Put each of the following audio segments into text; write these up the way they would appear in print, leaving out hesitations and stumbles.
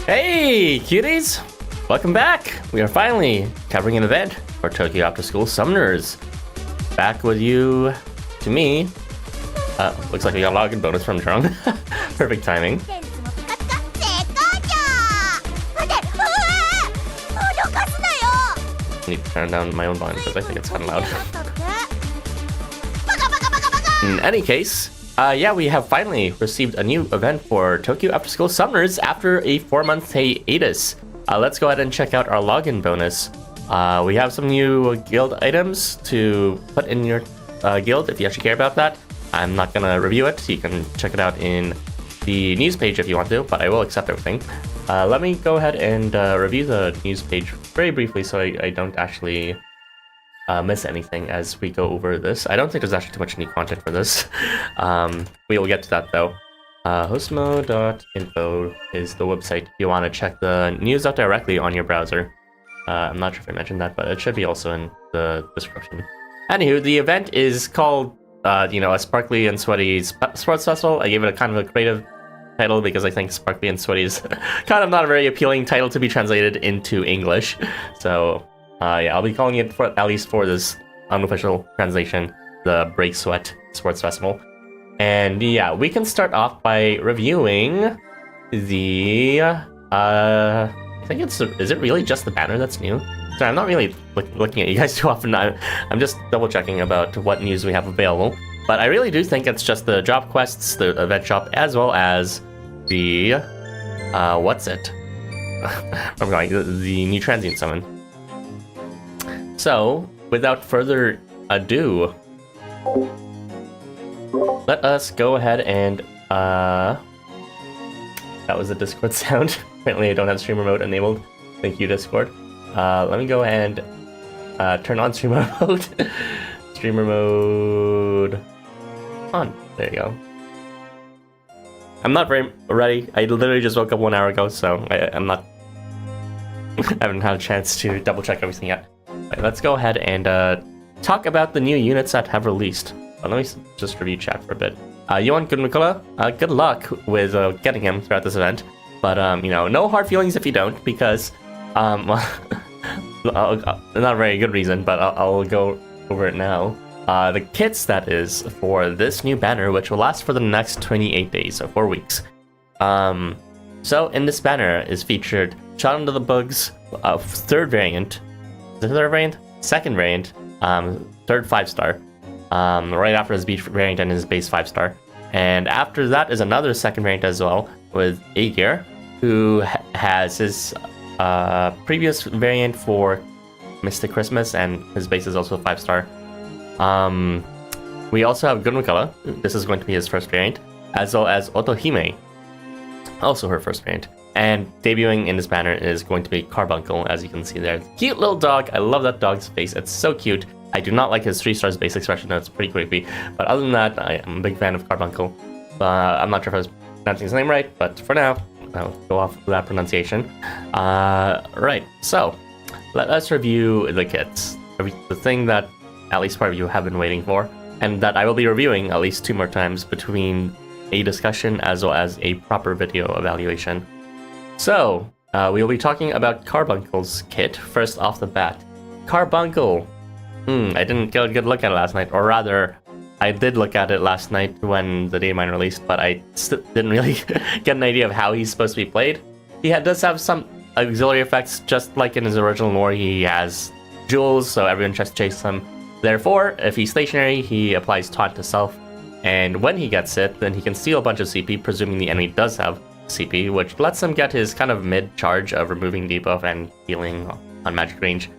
Hey, cuties! Welcome back! We are finally covering an event for Tokyo Afterschool Summoners. Back with you, to me. Looks like we got a login bonus from Trung. Perfect timing. I need to turn down my own volume because I think it's kind of loud. In any case, yeah, we have finally received a new event for Tokyo Afterschool Summoners after a 4-month hiatus. Let's go ahead and check out our login bonus. We have some new guild items to put in your guild if you actually care about that. I'm not gonna review it. You can check it out in the news page if you want to, but I will accept everything. Let me go ahead and review the news page very briefly so I don't actually miss anything as we go over this. I don't think there's actually too much new content for this. We will get to that though. Housamo.info is the website if you want to check the news out directly on your browser. I'm not sure if I mentioned that, but it should be also in the description. Anywho, the event is called, a Sparkly and Sweaty Sports Festival. I gave it a kind of a creative title because I think Sparkly and Sweaty is kind of not a very appealing title to be translated into English. So, yeah, I'll be calling it, for at least for this unofficial translation, the Breaksweat Sports Festival. And yeah, we can start off by reviewing the, I think is it really just the banner that's new? Sorry, I'm not really looking at you guys too often. I'm just double checking about what news we have available. But I really do think it's just the drop quests, the event shop, as well as the, what's it? I'm going, the new Transient summon. So, without further ado, let us go ahead and, that was a Discord sound. Apparently I don't have streamer mode enabled. Thank you, Discord. Let me go and turn on streamer mode. Streamer mode on. There you go. I'm not very ready. I literally just woke up 1 hour ago, so I'm not... I haven't had a chance to double check everything yet. Right, let's go ahead and talk about the new units that have released. Let me just review chat for a bit. You want Girimekra? Good luck with getting him throughout this event. But, no hard feelings if you don't, because, well, not a very good reason, but I'll go over it now. The kits, that is, for this new banner, which will last for the next 28 days, so 4 weeks. So, in this banner is featured Shot Under the Bugs, third variant. Is it the third variant? Second variant, third 5-star. Right after his beach variant and his base 5-star. And after that is another second variant as well, with Aegir, who has his previous variant for Mystic Christmas, and his base is also 5-star. We also have Girimekra. This is going to be his first variant, as well as Otohime, also her first variant. And debuting in this banner is going to be Carbuncle, as you can see there. Cute little dog. I love that dog's face. It's so cute. I do not like his 3 stars base expression. That's pretty creepy. But other than that, I am a big fan of Carbuncle. I'm not sure if I was pronouncing his name right, but for now, I'll go off of that pronunciation. Right, so let us review the kits. The thing that at least part of you have been waiting for, and that I will be reviewing at least 2 more times between a discussion as well as a proper video evaluation. So, we will be talking about Carbuncle's kit first off the bat. Carbuncle. I didn't get a good look at it last night, or rather, I did look at it last night when the data mine released, but I didn't really get an idea of how he's supposed to be played. He does have some auxiliary effects, just like in his original lore. He has jewels, so everyone tries to chase him. Therefore, if he's stationary, he applies taunt to self, and when he gets it, then he can steal a bunch of CP, presuming the enemy does have CP, which lets him get his kind of mid-charge of removing debuff and healing on magic range.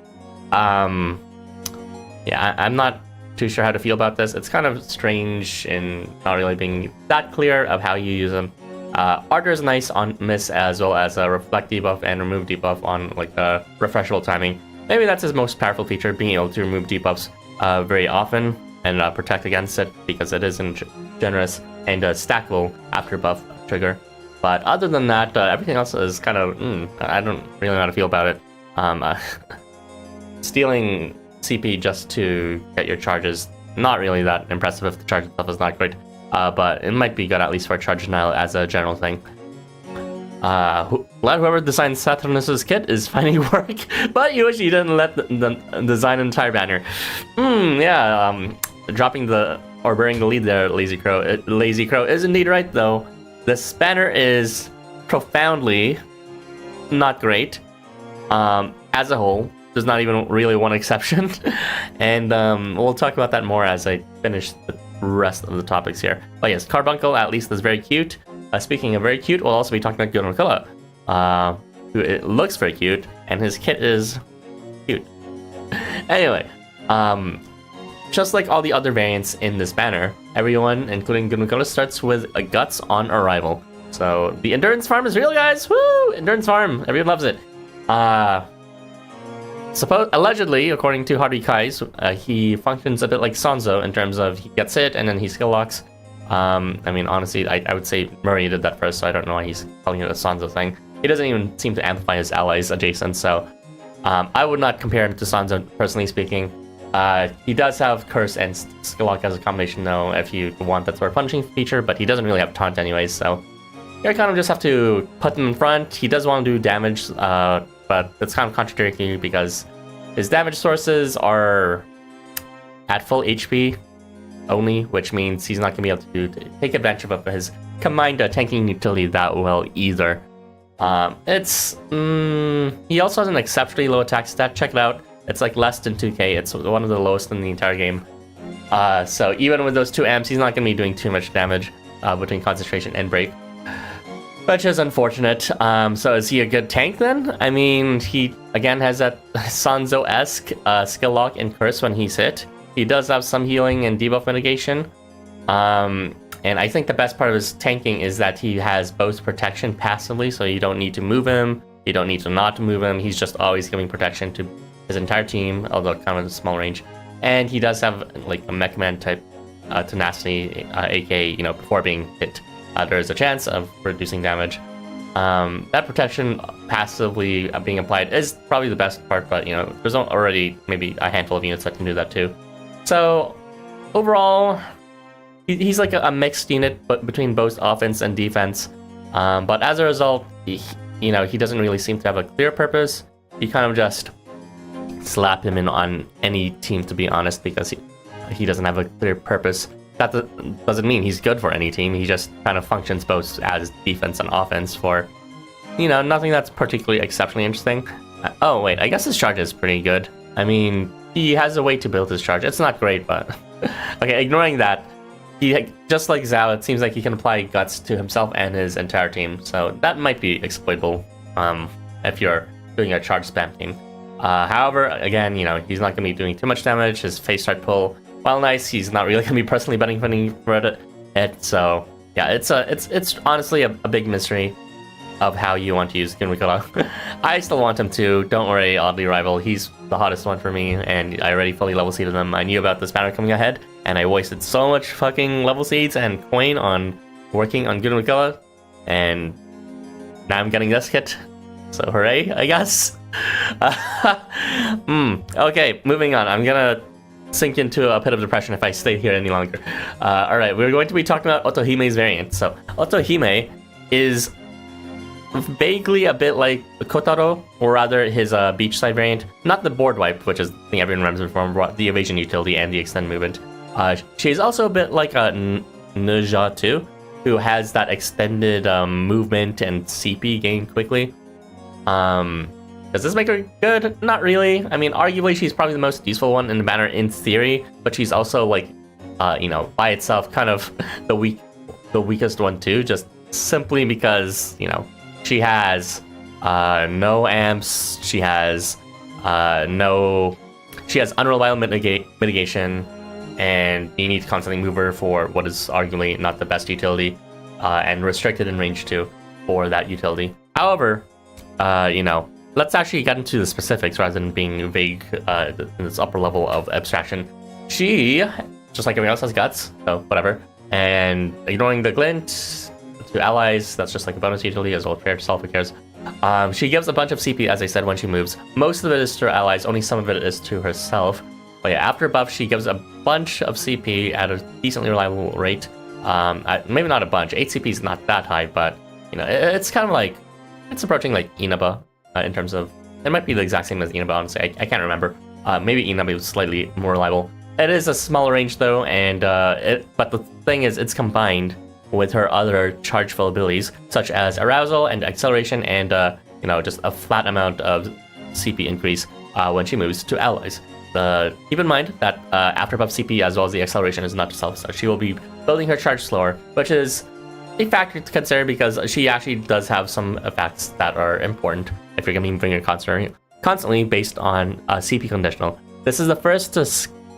Yeah, I'm not too sure how to feel about this. It's kind of strange in not really being that clear of how you use them. Ardor is nice on miss, as well as a reflect debuff and remove debuff on like the refreshable timing. Maybe that's his most powerful feature, being able to remove debuffs very often and protect against it, because it isn't generous and stackable after buff trigger. But other than that, everything else is kind of, I don't really know how to feel about it. Stealing CP just to get your charges, not really that impressive if the charge itself is not great. But it might be good at least for charge denial as a general thing. Whoever designed Saturnus's kit is finding work, but you wish you didn't let the design an entire banner. Dropping or bearing the lead there, Lazy Crow. Lazy Crow is indeed right, though. This banner is profoundly not great. As a whole, there's not even really one exception. And we'll talk about that more as I finish the rest of the topics here. But yes, Carbuncle at least is very cute. Speaking of very cute, we'll also be talking about Girimekra, who it looks very cute, and his kit is cute. Anyway, just like all the other variants in this banner, everyone, including Girimekra, starts with a guts on arrival. So the endurance farm is real, guys. Woo! Endurance farm, everyone loves it. Allegedly, according to Haruhi Kai's, he functions a bit like Sanzo in terms of he gets hit and then he skill locks. I mean, honestly, I would say Murray did that first, so I don't know why he's calling it a Sanzo thing. He doesn't even seem to amplify his allies adjacent, so I would not compare him to Sanzo, personally speaking. He does have Curse and Skill Lock as a combination, though, if you want that sort of punishing feature, but he doesn't really have Taunt anyways, so you kind of just have to put him in front. He does want to do damage, but it's kind of contradictory because his damage sources are at full HP only, which means he's not going to be able to take advantage of his combined tanking utility that well either. He also has an exceptionally low attack stat. Check it out. It's like less than 2k. It's one of the lowest in the entire game. So even with those 2 amps, he's not going to be doing too much damage between concentration and break, which is unfortunate. So is he a good tank then? I mean, he again has that Sanzo-esque skill lock and curse when he's hit. He does have some healing and debuff mitigation. And I think the best part of his tanking is that he has both protection passively, so you don't need to move him, you don't need to not move him. He's just always giving protection to his entire team, although kind of a small range. And he does have like a Mech Man type tenacity, aka, before being hit, there is a chance of reducing damage. That protection passively being applied is probably the best part, but there's already maybe a handful of units that can do that too. So overall, he's like a mixed unit, but between both offense and defense. But as a result, he doesn't really seem to have a clear purpose. You kind of just slap him in on any team, to be honest, because he doesn't have a clear purpose. That doesn't mean he's good for any team. He just kind of functions both as defense and offense for, nothing that's particularly exceptionally interesting. Oh wait, I guess his charge is pretty good. I mean, he has a way to build his charge. It's not great, but okay, ignoring that, he, just like Zhao, it seems like he can apply guts to himself and his entire team, so that might be exploitable if you're doing a charge spam team. However, again, he's not going to be doing too much damage. His face strike pull, while nice, he's not really going to be personally benefiting from it. So yeah, it's honestly a big mystery of how you want to use Girimekra. I still want him to. Don't worry, Oddly Rival. He's the hottest one for me, and I already fully level seeded him. I knew about this banner coming ahead, and I wasted so much fucking level seeds and coin on working on Girimekra, and now I'm getting this kit. So hooray, I guess. Okay, moving on. I'm gonna sink into a pit of depression if I stay here any longer. Alright, we're going to be talking about Otohime's variant. So Otohime is vaguely a bit like Kotaro, or rather his beachside variant. Not the board wipe, which is the thing everyone remembers from the evasion utility and the extend movement. She's also a bit like a Ninja too, who has that extended movement and CP gain quickly. Does this make her good? Not really. I mean, arguably she's probably the most useful one in the banner in theory, but she's also like, by itself kind of the weakest one too, just simply because, she has no amps, she has unreliable mitigation, and you need to constantly move her for what is arguably not the best utility, and restricted in range too for that utility. However, let's actually get into the specifics rather than being vague in this upper level of abstraction. She, just like everyone else, has guts, so whatever. And ignoring the glint to allies, that's just like a bonus utility as well. For herself, who cares? She gives a bunch of CP, as I said, when she moves. Most of it is to her allies, only some of it is to herself. But yeah, after buff, she gives a bunch of CP at a decently reliable rate. Maybe not a bunch. 8 CP is not that high, but it's kind of like It's approaching like Inaba in terms of... It might be the exact same as Inaba, honestly. I can't remember. Maybe Inaba was slightly more reliable. It is a smaller range though, and but the thing is, it's combined with her other chargeful abilities, such as Arousal and Acceleration, and just a flat amount of CP increase when she moves to allies. Keep in mind that after buff CP as well as the Acceleration is not self, so she will be building her charge slower, which is a factor to consider because she actually does have some effects that are important if you're going to be moving her constantly based on CP conditional. This is the first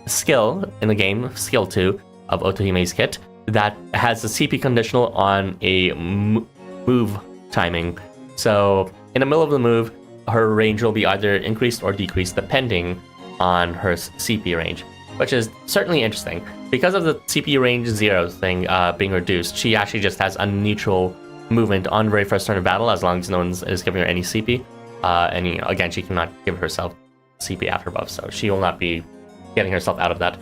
skill in the game, skill 2 of Otohime's kit, that has the CP conditional on a move timing. So in the middle of the move, her range will be either increased or decreased depending on her CP range, which is certainly interesting. Because of the CP range 0 thing being reduced, she actually just has a neutral movement on the very first turn of battle as long as no one is giving her any CP. And again, she cannot give herself CP after buff, so she will not be getting herself out of that.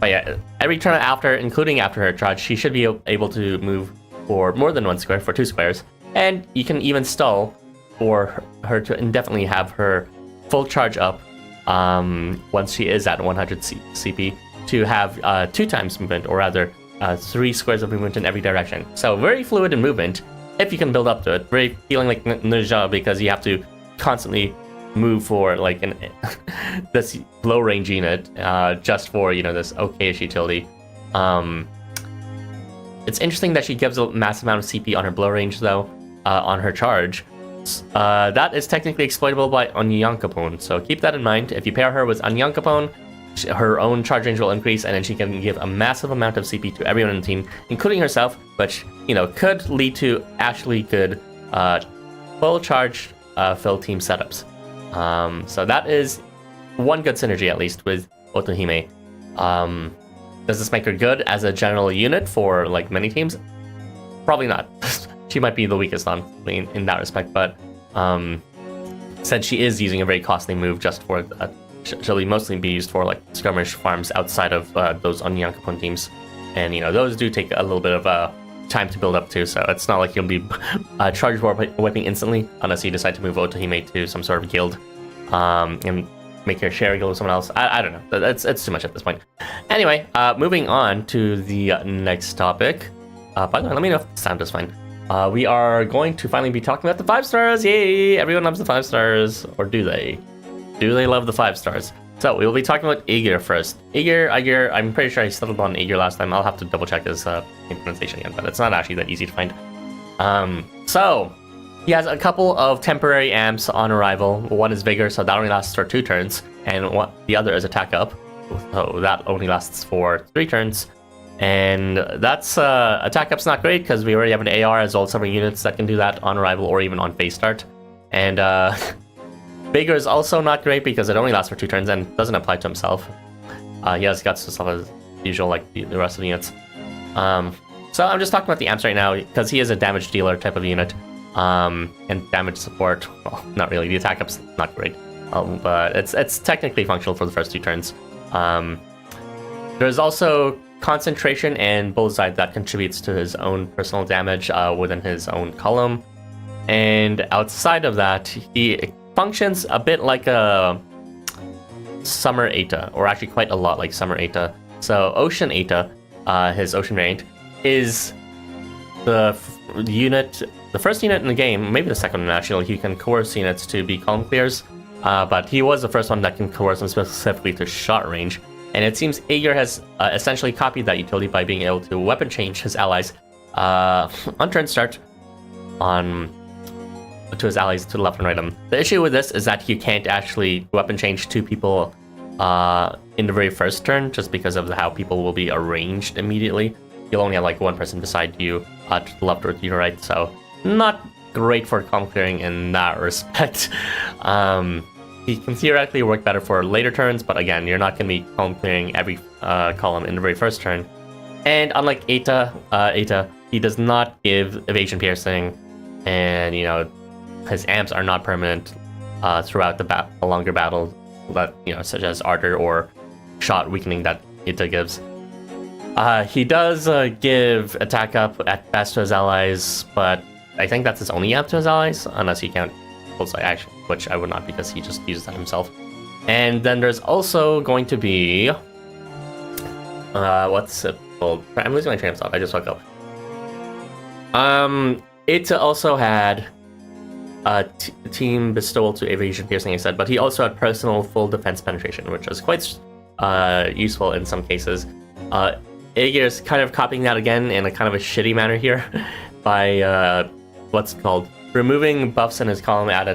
But yeah, every turn after, including after her charge, she should be able to move for more than 1 square, for 2 squares. And you can even stall for her to indefinitely have her full charge up once she is at 100 CP to have 2 times movement, or rather 3 squares of movement in every direction. So very fluid in movement if you can build up to it. Very feeling like Ninja because you have to constantly move for like this low range unit just for this okayish utility. It's interesting that she gives a massive amount of CP on her blow range though, on her charge. That is technically exploitable by Onyankopon, so keep that in mind. If you pair her with Onyankopon, her own charge range will increase, and then she can give a massive amount of CP to everyone in the team, including herself, which could lead to actually good full charge fill team setups. So that is one good synergy at least with Otohime. Does this make her good as a general unit for like many teams? Probably not. She might be the weakest on in that respect, but since she is using a very costly move just for she'll mostly be used for like skirmish farms outside of those Onyankopon teams, and those do take a little bit of time to build up to, so it's not like you'll be charge whipping instantly unless you decide to move Otohime to some sort of guild and make her share a guild with someone else. I don't know, it's too much at this point. Anyway, moving on to the next topic. By the way, let me know if the sound is fine. We are going to finally be talking about the 5 stars. Yay! Everyone loves the 5 stars, or do they? Do they love the 5 stars? So we will be talking about Aegir first. Aegir, I'm pretty sure I settled on Aegir last time. I'll have to double check his pronunciation again, but it's not actually that easy to find. So he has a couple of temporary amps on arrival. One is Vigor, so that only lasts for 2 turns, and the other is Attack Up, so that only lasts for 3 turns. And that's Attack Up's not great because we already have an AR as well as several units that can do that on arrival or even on phase start. And Vigor is also not great because it only lasts for 2 turns and doesn't apply to himself. He has guts to stuff as usual like the rest of the units. So I'm just talking about the amps right now because he is a damage dealer type of unit. And damage support, well, not really. The Attack Up's not great, but it's technically functional for the first 2 turns. There's also Concentration and Bullseye that contributes to his own personal damage within his own column. And outside of that, he functions a bit like a Summer Eta, or actually quite a lot like Summer Eta. So Ocean Eta, his Ocean variant, is the first unit in the game, maybe the second one actually. He can coerce units to be column clears, but he was the first one that can coerce them specifically to shot range. And it seems Aegir has essentially copied that utility by being able to weapon change his allies on turn start to his allies to the left and right of him. The issue with this is that you can't actually weapon change 2 people in the very first turn just because of how people will be arranged immediately. You'll only have like one person beside you to the left or to your right, so not great for column clearing in that respect. He can theoretically work better for later turns, but again, you're not going to be column clearing every column in the very first turn. And unlike Eta, he does not give evasion piercing, and his amps are not permanent throughout the longer battle, that such as Ardor or shot weakening that Eta gives. He does give Attack Up at best to his allies, but I think that's his only amp to his allies, unless you count Bullseye Action, which I would not because he just uses that himself. And then there's also going to be... what's it called? I'm losing my train of thought, I just woke up. It also had team bestowal to evasion piercing, I said, but he also had personal full defense penetration, which was quite useful in some cases. Aegir is kind of copying that again in a kind of a shitty manner here by what's it called? Removing buffs in his column at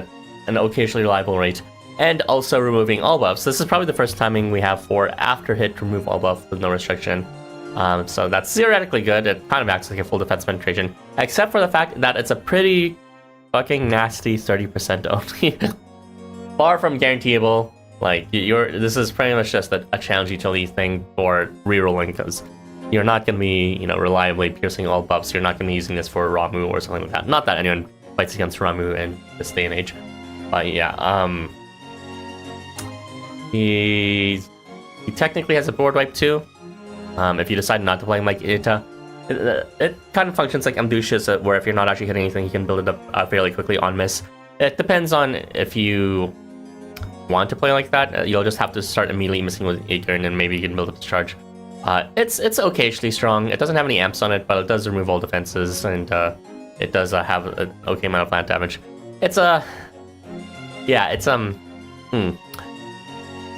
an occasionally reliable rate, and also removing all buffs. This is probably the first timing we have for after hit remove all buff with no restriction. So that's theoretically good. It kind of acts like a full defense penetration, except for the fact that it's a pretty fucking nasty 30% only. Far from guaranteeable. Like, this is pretty much just a challenge utility thing for rerolling, because you're not going to be, reliably piercing all buffs. You're not going to be using this for Ramu or something like that. Not that anyone fights against Ramu in this day and age. But yeah, he technically has a board wipe too. If you decide not to play him like Ita, it kind of functions like Ambitious, where if you're not actually hitting anything, you can build it up fairly quickly on miss. It depends on if you want to play like that. You'll just have to start immediately missing with Aegir, and then maybe you can build up the charge. It's occasionally strong. It doesn't have any amps on it, but it does remove all defenses, and it does have an okay amount of plant damage.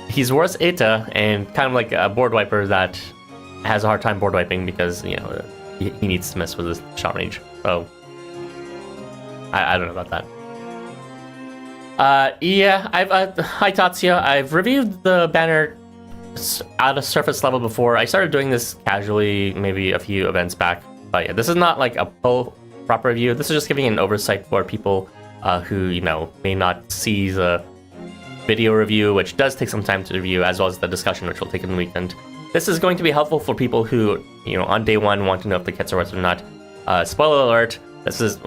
He's worse Eta, and kind of like a board wiper that has a hard time board wiping because, he needs to miss with his shot range. So, I don't know about that. Hi Tatsuya, I've reviewed the banner at a surface level before. I started doing this casually maybe a few events back, but yeah, this is not like a full proper review. This is just giving an oversight for people who, may not see the video review, which does take some time to review, as well as the discussion, which will take in the weekend. This is going to be helpful for people who, on day one want to know if the kits are worth it or not. Spoiler alert, this is,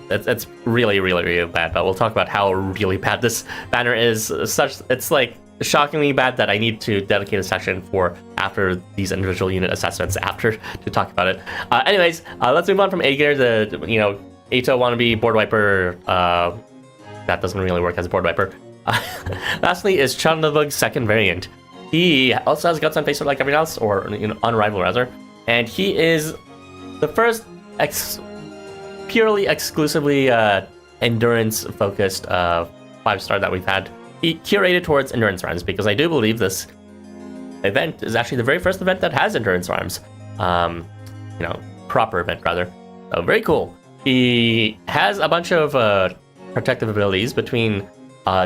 it's really, really, really bad, but we'll talk about how really bad this banner is. It's like shockingly bad that I need to dedicate a section for after these individual unit assessments to talk about it. Anyways, let's move on from Aegir, the, Ato wannabe board wiper. That doesn't really work as a board wiper. Lastly is Chernobog's second variant. He also has guts on face like everyone else, or on rival rather, and he is the first purely exclusively endurance focused 5-star that we've had. He curated towards endurance rhymes, because I do believe this event is actually the very first event that has endurance rhymes. Proper event rather. So very cool. He has a bunch of protective abilities between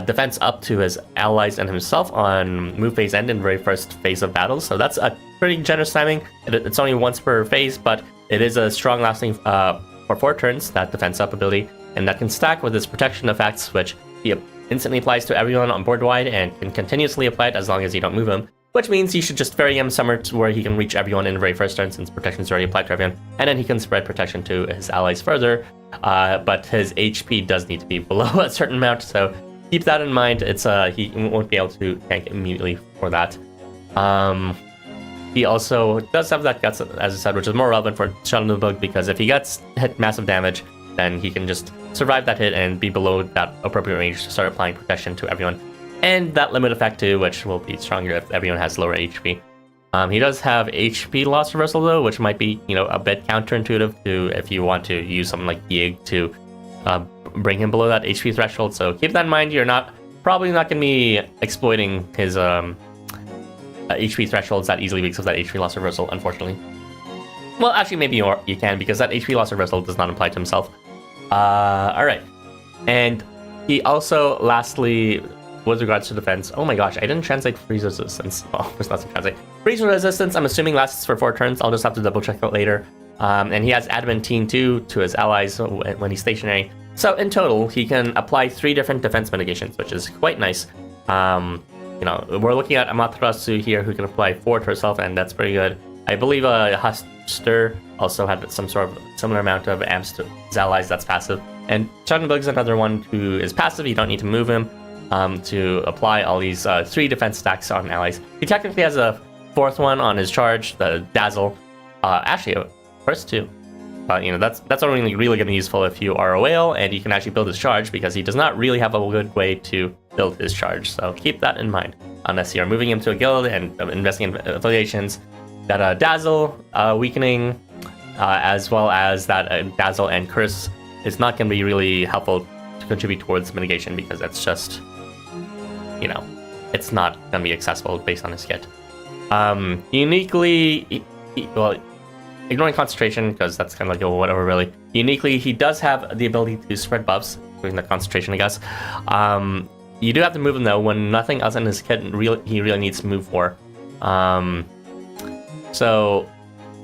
defense up to his allies and himself on move phase end in the very first phase of battle. So that's a pretty generous timing. It's only once per phase, but it is a strong lasting for 4 turns, that defense up ability, and that can stack with his protection effects, which he instantly applies to everyone on board wide and can continuously apply it as long as you don't move him, which means you should just vary him somewhere to where he can reach everyone in the very first turn, since protection is already applied to everyone, and then he can spread protection to his allies further, but his HP does need to be below a certain amount, so keep that in mind. It's he won't be able to tank immediately for that. He also does have that guts, as I said, which is more relevant for Chernobog, because if he gets hit massive damage, then he can just survive that hit and be below that appropriate range to start applying protection to everyone. And that limit effect too, which will be stronger if everyone has lower HP. He does have HP loss reversal though, which might be, a bit counterintuitive to if you want to use something like Yig to bring him below that HP threshold. So keep that in mind. You're probably not going to be exploiting his HP thresholds that easily because of that HP loss reversal, unfortunately. Well, actually, maybe you can, because that HP loss reversal does not apply to himself. Alright. And he also, lastly, with regards to defense, oh my gosh, I didn't translate freeze resistance. Oh, there's nothing to translate. Freeze resistance, I'm assuming lasts for 4 turns. I'll just have to double check it later. And he has adamantine too to his allies when he's stationary. So in total, he can apply 3 different defense mitigations, which is quite nice. We're looking at Amaterasu here, who can apply 4 to herself, and that's pretty good. I believe Huster also had some sort of similar amount of amps to his allies, that's passive. And Chernobog's another one who is passive. You don't need to move him to apply all these 3 defense stacks on allies. He technically has a 4th one on his charge, the Dazzle. Actually, first 2. But that's only really going to be useful if you are a whale and you can actually build his charge, because he does not really have a good way to build his charge. So keep that in mind unless you're moving him to a guild and investing in affiliations. That dazzle weakening, as well as that dazzle and curse, is not going to be really helpful to contribute towards mitigation, because it's just, it's not going to be accessible based on his kit. Uniquely, well, ignoring concentration, because that's kind of like whatever really. Uniquely, he does have the ability to spread buffs, including the concentration, I guess. You do have to move him though when nothing else in his kit he really needs to move for. So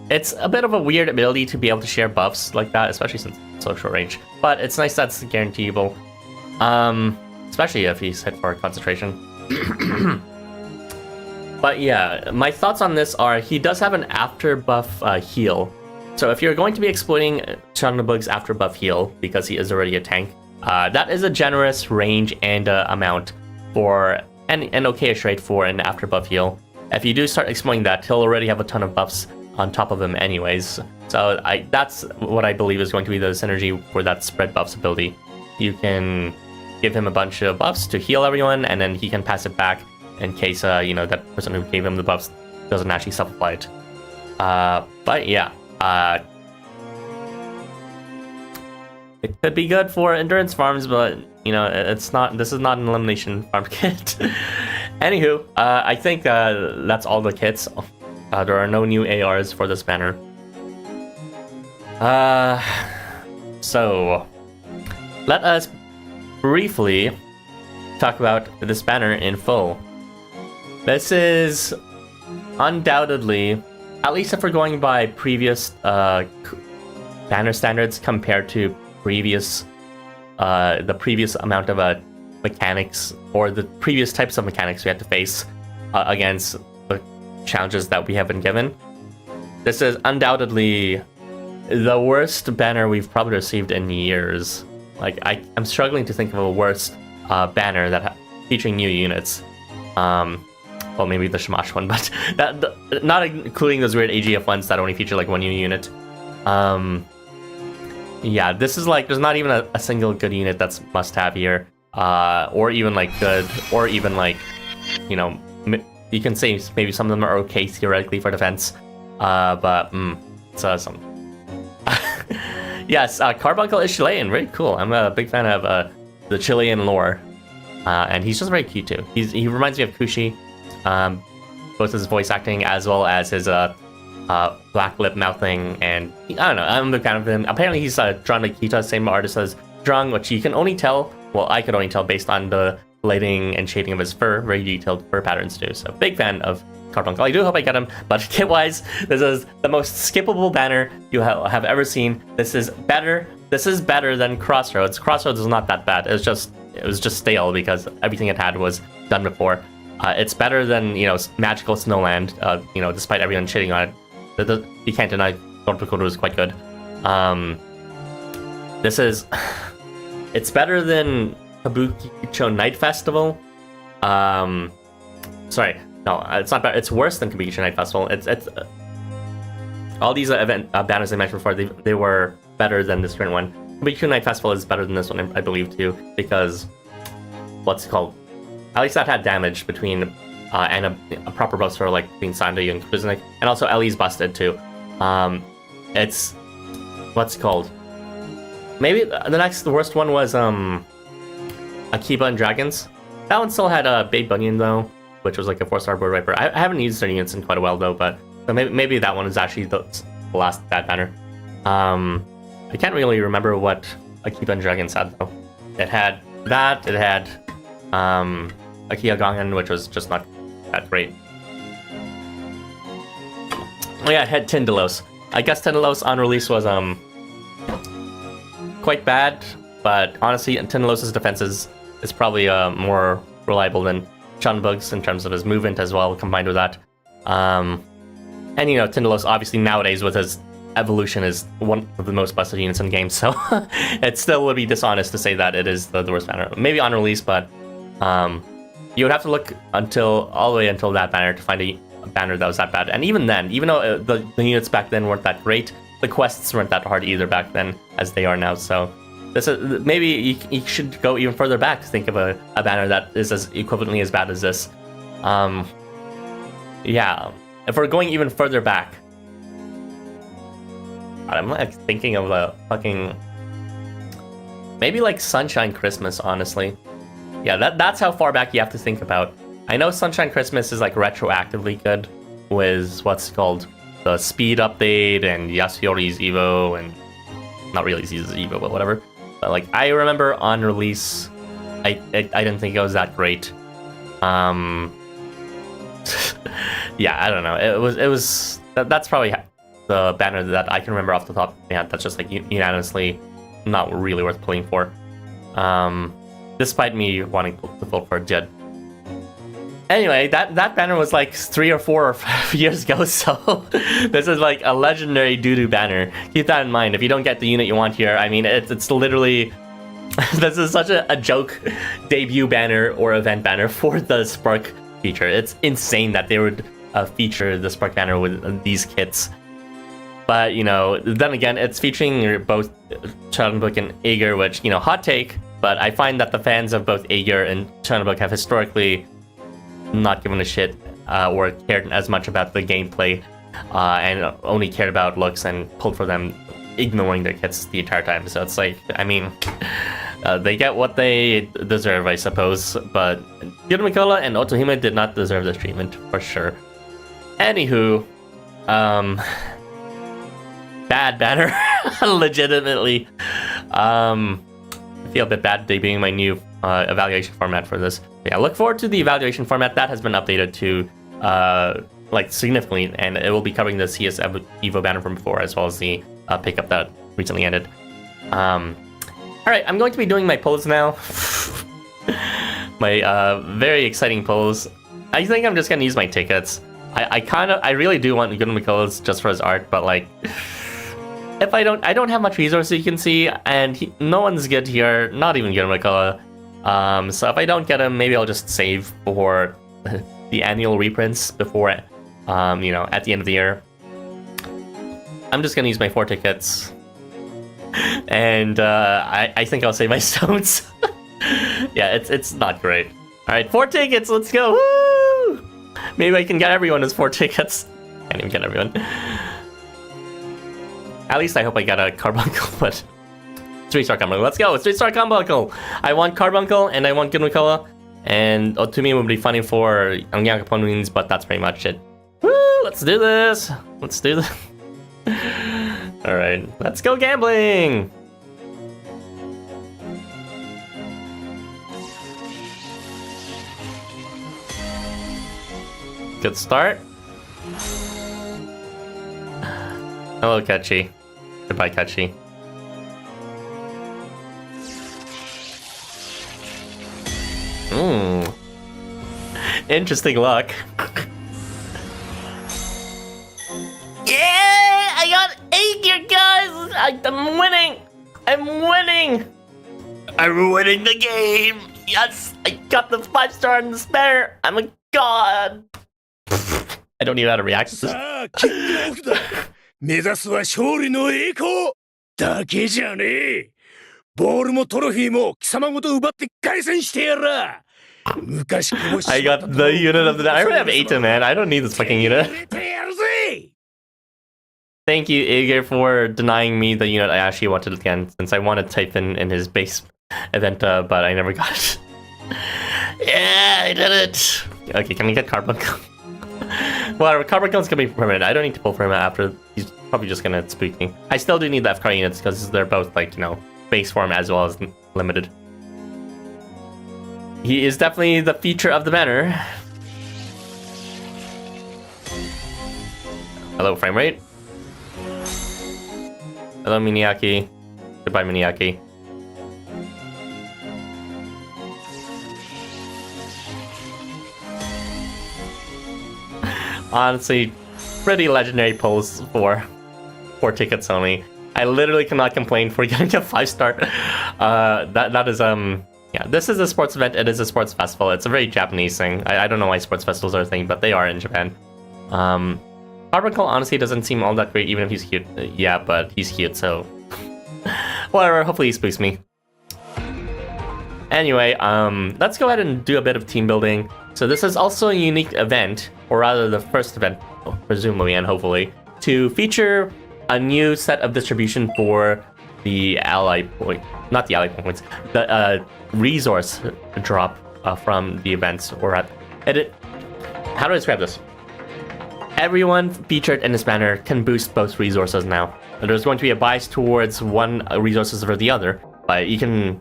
it's a bit of a weird ability to be able to share buffs like that, especially since it's so short range. But it's nice that's guaranteeable, especially if he's hit for concentration. But yeah, my thoughts on this are he does have an after buff heal. So if you're going to be exploiting Chernobog's after buff heal, because he is already a tank, that is a generous range and amount for an okay-ish rate for an after buff heal. If you do start exploiting that, he'll already have a ton of buffs on top of him anyways. So that's what I believe is going to be the synergy for that spread buffs ability. You can give him a bunch of buffs to heal everyone, and then he can pass it back in case that person who gave him the buffs doesn't actually self-apply it. But yeah, it could be good for endurance farms, but it's not. This is not an elimination farm kit. Anywho, I think that's all the kits. There are no new ARs for this banner. So let us briefly talk about this banner in full. This is undoubtedly, at least if we're going by previous banner standards compared to the previous amount of mechanics, or the previous types of mechanics we had to face against the challenges that we have been given. This is undoubtedly the worst banner we've probably received in years. Like, I'm struggling to think of a worse banner that featuring new units. Well, maybe the Shamash one, but not including those weird AGF ones that only feature like one new unit. Yeah, this is like, there's not even a single good unit that's must-have here, or even like good, or even like, you can say maybe some of them are okay theoretically for defense, but it's some. Yes, Carbuncle is Chilean, very cool. I'm a big fan of the Chilean lore, and he's just very cute too. He reminds me of Kushi, both his voice acting as well as his black lip mouthing, and I don't know, I'm a big fan of him. Apparently he's drawn like Kita, same artist as Drung, which you can only tell, well, I could only tell based on the lighting and shading of his fur, very detailed fur patterns too. So big fan of Carbuncle. I do hope I get him, but kit-wise, this is the most skippable banner you have ever seen. This is better than Crossroads. Crossroads is not that bad. It was just stale because everything it had was done before. It's better than Magical Snowland. Despite everyone shitting on it, you can't deny Carbuncle was quite good. It's better than Kabukicho Night Festival. Sorry, no, it's not better. It's worse than Kabukicho Night Festival. It's all these banners I mentioned before. They were better than this current one. Kabukicho Night Festival is better than this one, I believe, too, because what's it called? At least that had damage between and a proper buff for like between Sandy and Kruzenik, and also Ellie's busted too. It's what's it called? Maybe the worst one was Akiba and Dragons. That one still had a Babe Bunyan though, which was like a 4-star board wiper. I haven't used their units in quite a while though, but so maybe that one is actually the last bad banner. I can't really remember what Akiba and Dragons had though. It had that. It had Akia Gangan, which was just not that great. Oh yeah, it had Tindalos. I guess Tindalos on release was quite bad, but honestly, Tindalos' defense is probably more reliable than Chernobog's in terms of his movement as well, combined with that. And Tindalos obviously nowadays with his evolution is one of the most busted units in the game, so it still would be dishonest to say that it is the worst banner. Maybe on release, but you would have to look all the way until that banner to find a banner that was that bad. And even then, even though the units back then weren't that great, the quests weren't that hard either back then as they are now. So this is maybe you should go even further back to think of a banner that is as equivalently as bad as this. Yeah, if we're going even further back, I'm like thinking of a fucking maybe like Sunshine Christmas, honestly. Yeah, that's how far back you have to think about. I know Sunshine Christmas is like retroactively good with what's called the speed update and Yasuyori's Evo, and not really Z's Evo, but whatever. But like I remember on release, I didn't think it was that great. Yeah, I don't know. It was that's probably the banner that I can remember off the top of my head that's just like unanimously not really worth pulling for. Despite me wanting to pull for Jed. Anyway, that banner was like 3 or 4 or 5 years ago, so this is like a legendary doo-doo banner. Keep that in mind. If you don't get the unit you want here, I mean, it's literally... this is such a joke debut banner or event banner for the Spark feature. It's insane that they would feature the Spark banner with these kits. But, you know, then again, it's featuring both Chernobog and Aegir, which, you know, hot take, but I find that the fans of both Aegir and Chernobog have historically not given a shit or cared as much about the gameplay and only cared about looks and pulled for them, ignoring their kits the entire time. So it's like, I mean, they get what they deserve, I suppose, but Girimekra and Otohime did not deserve this treatment, for sure. Anywho, bad banner, legitimately. I feel a bit bad debuting my new evaluation format for this. But yeah, look forward to the evaluation format that has been updated to like significantly, and it will be covering the CS Evo banner from before, as well as the pickup that recently ended. Alright, I'm going to be doing my polls now. My very exciting polls. I think I'm just gonna use my tickets. I really do want Girimekra just for his art, but like, if I don't have much resources, you can see, and no one's good here, not even Girimekra. So if I don't get him, maybe I'll just save for the annual reprints before, you know, at the end of the year. I'm just gonna use my 4 tickets, and I think I'll save my stones. Yeah, it's not great. All right, 4 tickets, let's go. Woo! Maybe I can get everyone as 4 tickets. Can't even get everyone. At least I hope I get a Carbuncle, but 3-star Carbuncle. Let's go, 3-star Carbuncle. I want Carbuncle and I want Girimekra, and Otumi would be funny for Young Opponents, but that's pretty much it. Woo! Let's do this. Let's do this. All right, let's go gambling. Good start. Hello, Catchy. Goodbye, Catchy. Interesting luck. Yeah! I got Aegir, guys! I'm winning! I'm winning! I'm winning the game! Yes! I got the 5-star in the spare! I'm a god! I don't even know how to react to this. 目指すは勝利の栄光だけじゃねえ。ボールもトロフィーも貴様ごと奪って凱旋してやら。昔こうし I got the unit of the day. I already have 8, man. I don't need this fucking unit. Thank you, Aegir, for denying me the unit I actually wanted again, since I wanted to type in his base event, but I never got it. Yeah, I did it. Okay, can we get Carbuncle? Well, Carbuncle's gonna be permanent. I don't need to pull for him after. He's probably just gonna spook me. I still do need the FCAR units because they're both, like, you know, base form as well as limited. He is definitely the feature of the banner. Hello, frame rate. Hello, Miniaki. Goodbye, Miniaki. Honestly, pretty legendary pulls for 4 tickets only. I literally cannot complain for getting a 5-star. That is yeah, this is a sports event. It is a sports festival. It's a very Japanese thing. I don't know why sports festivals are a thing, but they are in Japan. Carbuncle honestly doesn't seem all that great, even if he's cute. Yeah, but he's cute, so whatever. Hopefully he spooks me. Anyway, let's go ahead and do a bit of team building. So this is also a unique event, or rather the first event, presumably and hopefully, to feature a new set of distribution for the ally point, not the ally points, the resource drop from the events, or at edit. How do I describe this? Everyone featured in this banner can boost both resources now. There's going to be a bias towards one resources over the other, but you can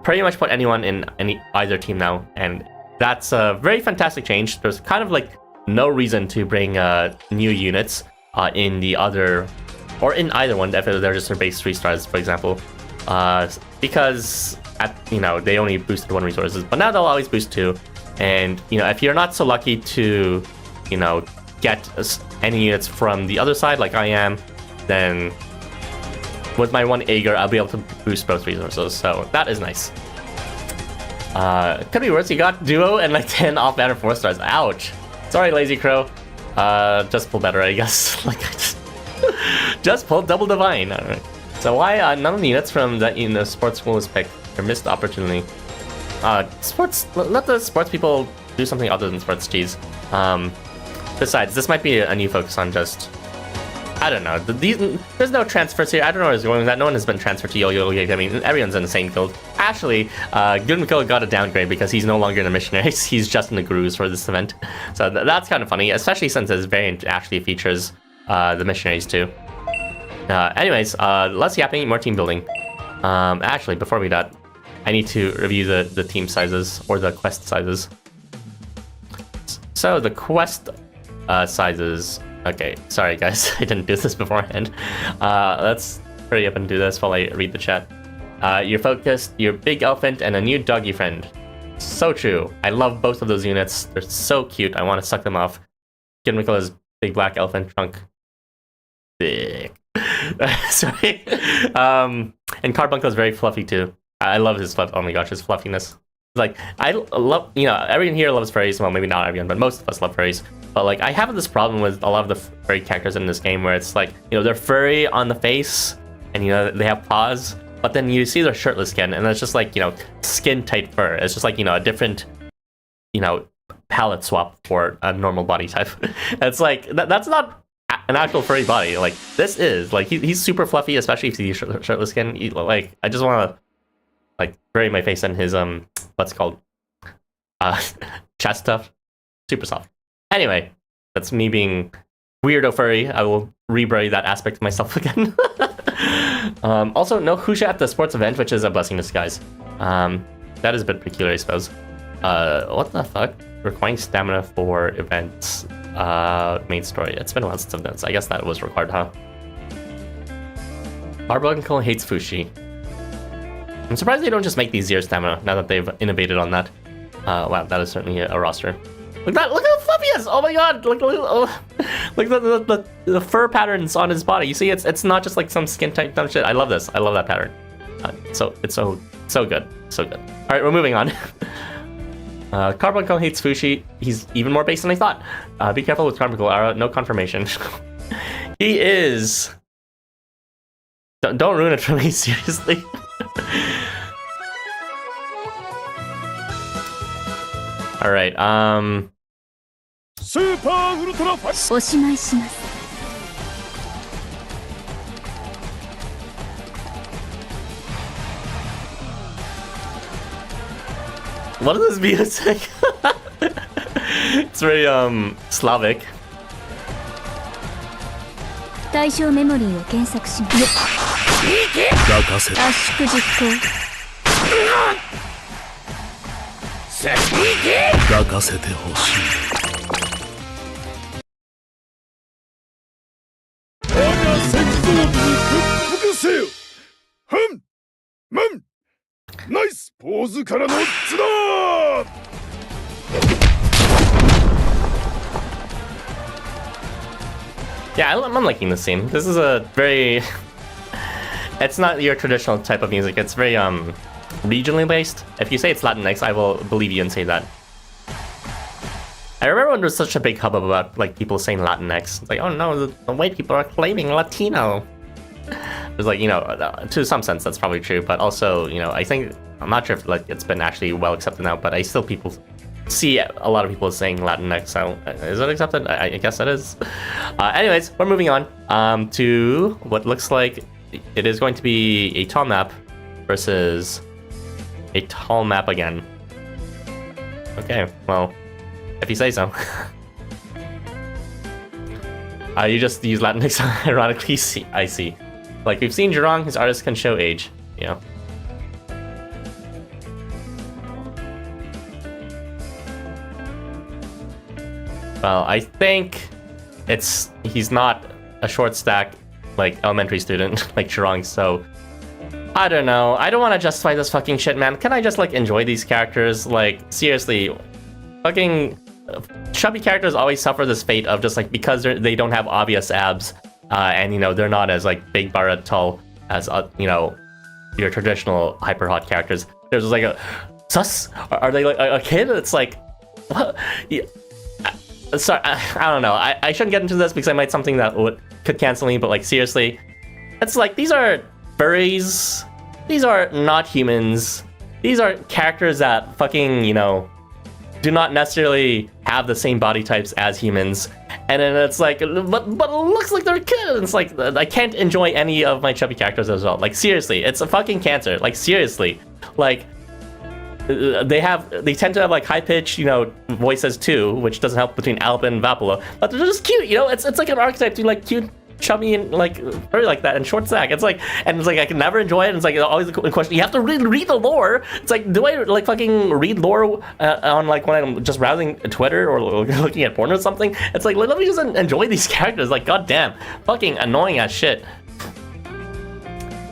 pretty much put anyone in either team now, and that's a very fantastic change. There's kind of like no reason to bring new units in the other, or in either one if they're just their base 3 stars, for example, because they only boosted 1 resources, but now they'll always boost 2. And if you're not so lucky to get any units from the other side like I am, then with my 1 Aegir, I'll be able to boost both resources, so that is nice. Could be worse. You got duo and like 10 off-banner 4 stars. Ouch. Sorry, Lazy Crow. Just pull better, I guess. Like I just pulled double divine. All right. So why none of the units from the sports school was picked? Or missed opportunity. Sports. Let the sports people do something other than sports. Cheese. Besides, this might be a new focus on just. I don't know. There's no transfers here. I don't know where it's going with that. No one has been transferred to Yo-Yo. I mean, everyone's in the same guild. Actually, Girimekra got a downgrade because he's no longer in the missionaries. He's just in the gurus for this event. So that's kind of funny, especially since this variant actually features the missionaries too. Anyways, less yapping, more team building. Actually, before we do that, I need to review the team sizes, or the quest sizes. So the quest sizes. Okay, sorry guys, I didn't do this beforehand. Let's hurry up and do this while I read the chat. You're focused, your big elephant, and a new doggy friend. So true. I love both of those units. They're so cute. I want to suck them off. Giremekra's big black elephant trunk. Big. Sorry. And Carbuncle is very fluffy too. I love his fluff. Oh my gosh, his fluffiness. Like, I love, everyone here loves furries. Well, maybe not everyone, but most of us love furries. But like, I have this problem with a lot of the furry characters in this game where it's like, they're furry on the face and, they have paws, but then you see their shirtless skin and it's just like, skin tight fur. It's just like, a different, palette swap for a normal body type. It's like, that's not an actual furry body. Like, this is, like, he's super fluffy, especially if he's shirtless skin. Like, I just want to, like, bury my face in his, what's it called? Chest stuff. Super soft. Anyway, that's me being weirdo furry. I will rebury that aspect of myself again. Also, no Husha at the sports event, which is a blessing in disguise. That is a bit peculiar, I suppose. What the fuck? Requiring stamina for events. Main story. It's been a while since I've done this. I guess that was required, huh? Carbuncle hates Fushi. I'm surprised they don't just make these zero stamina now that they've innovated on that. Wow, that is certainly a roster. Look how fluffy he is! Oh my god! Look the fur patterns on his body. You see, it's not just like some skin type dumb shit. I love this. I love that pattern. So it's so good, so good. All right, we're moving on. Carbuncle hates Fushi. He's even more base than I thought. Be careful with Carbuncle. No confirmation. He is. Don't ruin it for me, seriously. All right. Super Ultra Fight. おしまいします。 What is this music? It's very Slavic. 対象メモリーを検索します。圧縮実行。抱かせてほしい。我が石像に屈服せよ。ふん、むん。ナイスポーズからのズダー。Yeah, I'm liking this scene. This is a very... It's not your traditional type of music. It's very regionally based. If you say it's Latinx, I will believe you and say that. I remember when there was such a big hubbub about like people saying Latinx. It's like, oh no, the white people are claiming Latino. It's like, you know, to some sense that's probably true, but also, you know, I think I'm not sure if like it's been actually well accepted now, but I still see a lot of people saying Latinx. So is it accepted? I guess it is. Anyways, we're moving on to what looks like it is going to be a tall map versus a tall map again. Okay, well, if you say so. You just use Latinx ironically. I see. Like we've seen Jurong, his artist can show age. Yeah. Well, I think he's not a short stack like elementary student like Jurong, so I don't know. I don't want to justify this fucking shit, man. Can I just like enjoy these characters? Like seriously, fucking chubby characters always suffer this fate of just like because they don't have obvious abs, and you know they're not as like big barra tall as you know your traditional hyper hot characters. There's like a sus. Are they like a kid? It's like what? Yeah. Sorry, I don't know. I shouldn't get into this because I might something that could cancel me. But like seriously, it's like these are furries. These are not humans. These are characters that fucking, you know, do not necessarily have the same body types as humans. And then it's like, but it looks like they're kids. It's like I can't enjoy any of my chubby characters as well. Like seriously, it's a fucking cancer. Like seriously, like. They tend to have like high pitched, you know, voices too, which doesn't help between Alp and Vapula. But they're just cute, you know. It's like an archetype to like cute, chubby, and like very like that and short stack. It's like I can never enjoy it. And it's like always the question. You have to read the lore. It's like, do I like fucking read lore on like when I'm just browsing Twitter or looking at porn or something? It's like let me just enjoy these characters. Like goddamn, fucking annoying as shit.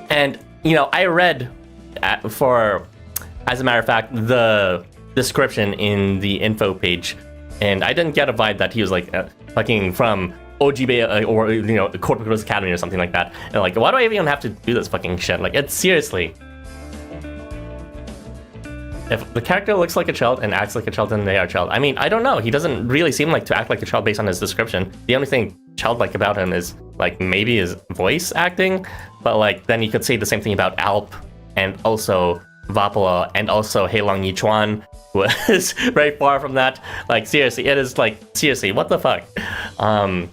And you know, I read as a matter of fact, the description in the info page, and I didn't get a vibe that he was like fucking from OGB or you know Corporate Academy or something like that. And like, why do I even have to do this fucking shit? Like, it's seriously. If the character looks like a child and acts like a child, then they are a child. I mean, I don't know. He doesn't really seem like to act like a child based on his description. The only thing childlike about him is like maybe his voice acting, but like then you could say the same thing about Alp and also Vapula and also Heilong Yichuan, who is very far from that. Like seriously, it is like seriously, what the fuck? And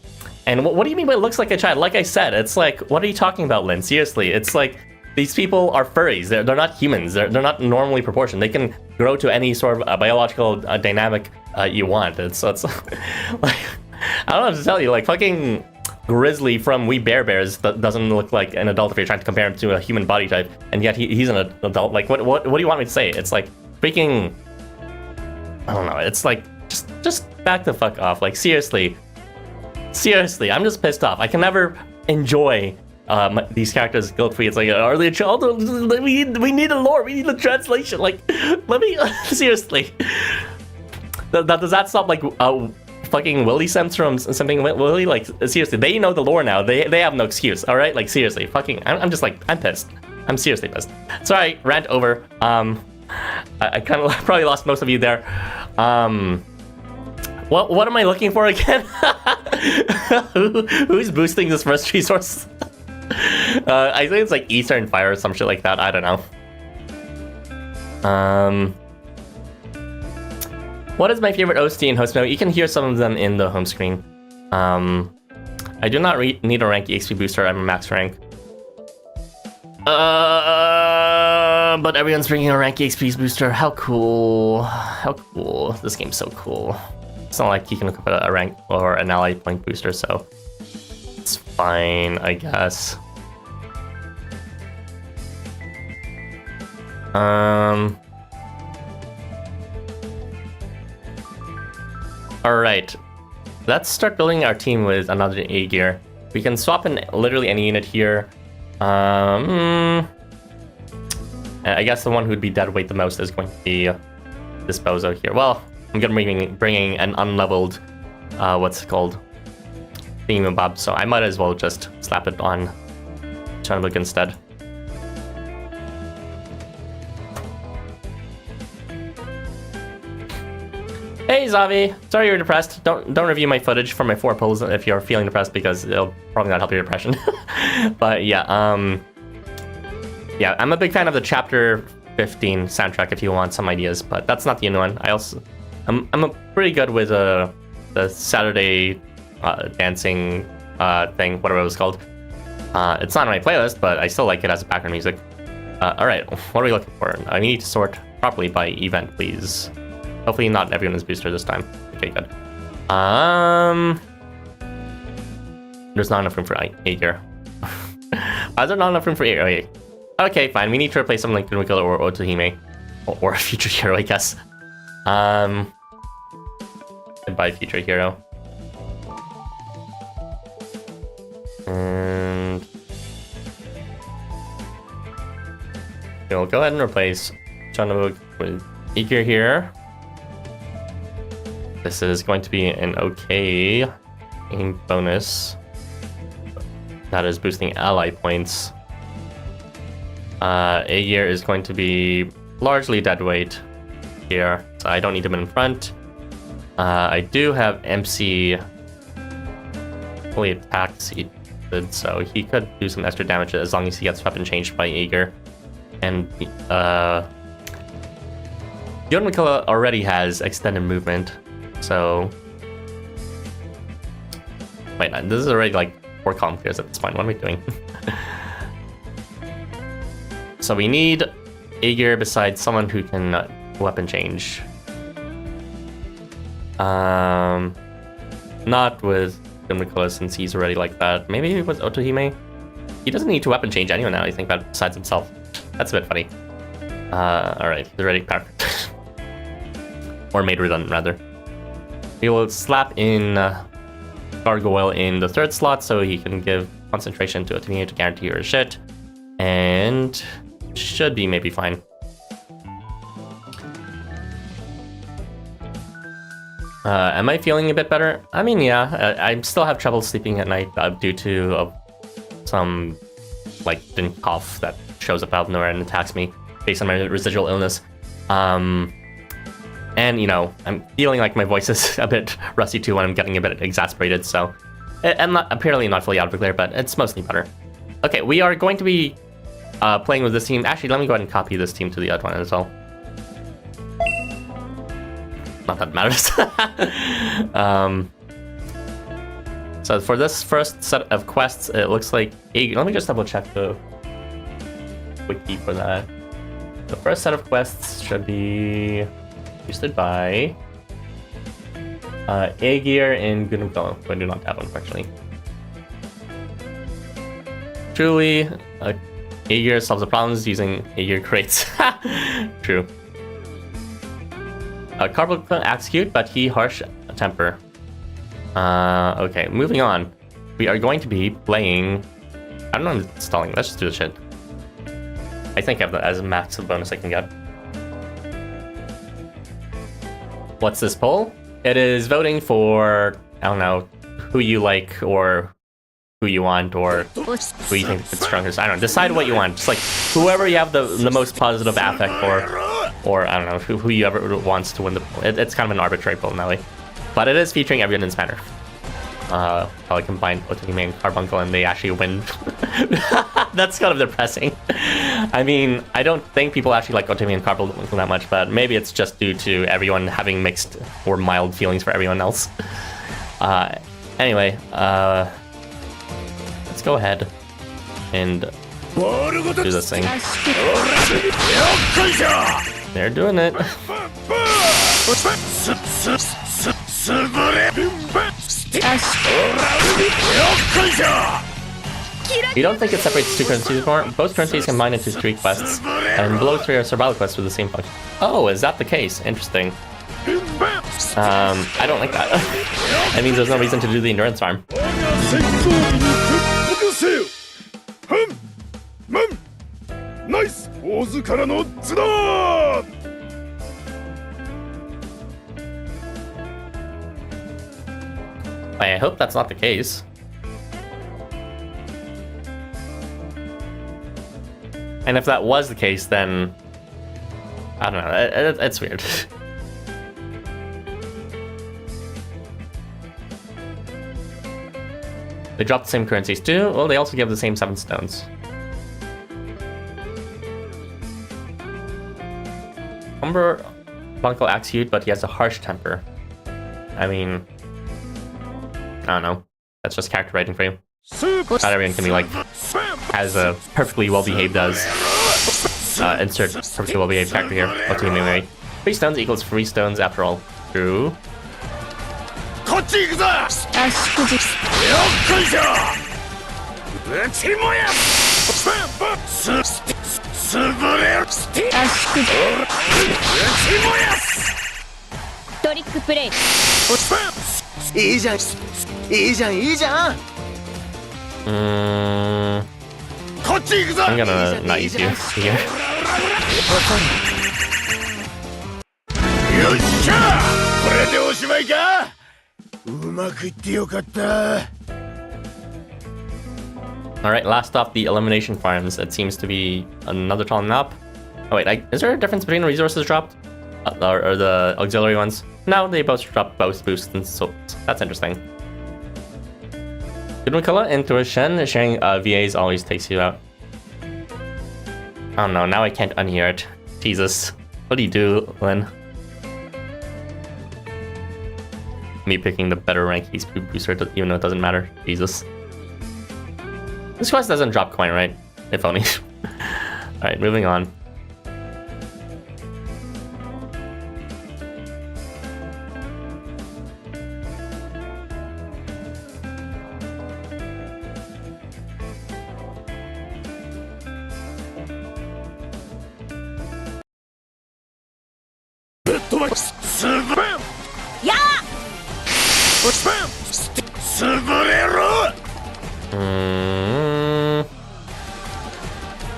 what do you mean by it looks like a child? Like I said, it's like, what are you talking about, Lynn? Seriously, it's like these people are furries. They're not humans. They're not normally proportioned. They can grow to any sort of biological dynamic you want. It's like I don't know what to tell you. Like fucking Grizzly from We Bare Bears doesn't look like an adult if you're trying to compare him to a human body type, and yet he's an adult. Like what do you want me to say? It's like freaking, I don't know. It's like just back the fuck off. Like seriously, I'm just pissed off. I can never enjoy these characters guilt-free. It's like, are they a child? We need a lore. We need a translation. Like, let me seriously. Does that stop like fucking Willy Sims from something Willy? Like seriously, they know the lore now. They have no excuse. All right, like seriously, fucking. I'm just like, I'm pissed. I'm seriously pissed. Sorry, rant over. I kind of probably lost most of you there. What am I looking for again? Who's boosting this first resource? I think it's like Eastern Fire or some shit like that. I don't know. What is my favorite OST in Housamo? You can hear some of them in the home screen. I do not need a rank EXP booster. I'm a max rank. But everyone's bringing a rank EXP booster. How cool! How cool! This game's so cool. It's not like you can look up a rank or an ally point booster, so it's fine, I guess. Alright, let's start building our team with another Aegir. We can swap in literally any unit here. I guess the one who'd be dead weight the most is going to be this Bozo here. Well, I'm gonna be bringing an unleveled, what's it called? Thingamabob, so I might as well just slap it on Chernobog instead. Hey Zavi, sorry you're depressed. Don't review my footage for my 4 pulls if you're feeling depressed because it'll probably not help your depression. But yeah, yeah, I'm a big fan of the Chapter 15 soundtrack if you want some ideas, but that's not the only one. I'm pretty good with the Saturday dancing thing, whatever it was called. It's not on my playlist, but I still like it as background music. Alright, what are we looking for? I need to sort properly by event, please. Hopefully not everyone is booster this time. Okay, good. There's not enough room for Aegir. Why is there not enough room for Aegir? Okay, fine. We need to replace something like Girimekra or Otohime. Or a future hero, I guess. Goodbye, future hero. And we'll go ahead and replace Chernobog with Aegir here. This is going to be an okay aim bonus. That is boosting ally points. Aegir is going to be largely dead weight here, so I don't need him in front. I do have MC fully attack seated, so he could do some extra damage as long as he gets weapon changed by Aegir. And Girimekra already has extended movement, so wait, this is already like 4 column clears at this point. What am I doing? So we need Aegir besides someone who can weapon change. Not with Girimekra since he's already like that. Maybe with Otohime. He doesn't need to weapon change anyone now, I think, but besides himself. That's a bit funny. Alright, he's already perfect. Or made redundant, rather. We will slap in Gargoyle in the 3rd slot so he can give concentration to Otohime to guarantee her shit. And should be maybe fine. Am I feeling a bit better? I mean, yeah, I still have trouble sleeping at night due to some, like, cough that shows up out of nowhere and attacks me based on my residual illness. And, you know, I'm feeling like my voice is a bit rusty too when I'm getting a bit exasperated, so I'm apparently not fully out of the clear, but it's mostly better. Okay, we are going to be playing with this team. Actually, let me go ahead and copy this team to the other one as well. Not that it matters. So for this first set of quests, it looks like Aegir. Let me just double check the wiki for that. The first set of quests should be boosted by Aegir and Girimekra. I do not have one, actually. Truly, Aegir solves the problems using Aegir crates. True. Carbuncle acts cute, but he harsh temper. Okay, moving on. We are going to be playing... I don't know, I'm installing. Let's just do the shit. I think I have that as a max of bonus I can get. What's this poll? It is voting for, I don't know, who you like or who you want or who you think is strongest. I don't know. Decide what you want. Just like whoever you have the most positive affect for. Or, I don't know, whoever wants to win the poll. It's kind of an arbitrary poll in that way. But it is featuring everyone in this manner. Probably combine Otohime and Carbuncle and they actually win. That's kind of depressing. I mean, I don't think people actually like Otohime and Carbuncle that much, but maybe it's just due to everyone having mixed or mild feelings for everyone else. Anyway, let's go ahead and do this thing. They're doing it. You don't think it separates 2 currencies anymore? Both currencies combine into 3 quests, and below 3 are survival quests with the same function. Oh, is that the case? Interesting. I don't like that. That means there's no reason to do the endurance farm. Nice! I hope that's not the case. And if that was the case, then... I don't know, it's weird. They drop the same currencies too. Well, they also give the same 7 stones. Carbuncle acts cute, but he has a harsh temper. I mean, I don't know. That's just character writing for you. Not everyone can be like, has a perfectly well-behaved as. Insert perfectly well-behaved character here. Otohime. 3 stones equals 3 stones after all. True. I'm gonna not use you here. Alright, last off the elimination farms. It seems to be another tall up. Oh wait, is there a difference between the resources dropped? Or the auxiliary ones? No, they both drop both boosts, and so that's interesting. Girimekra into a Shen, sharing VAs always takes you out. Oh no, now I can't unhear it. Jesus. What do you do, Lynn? Me picking the better rank He's booster even though it doesn't matter. Jesus. This quest doesn't drop coin, right? If only. Alright, moving on.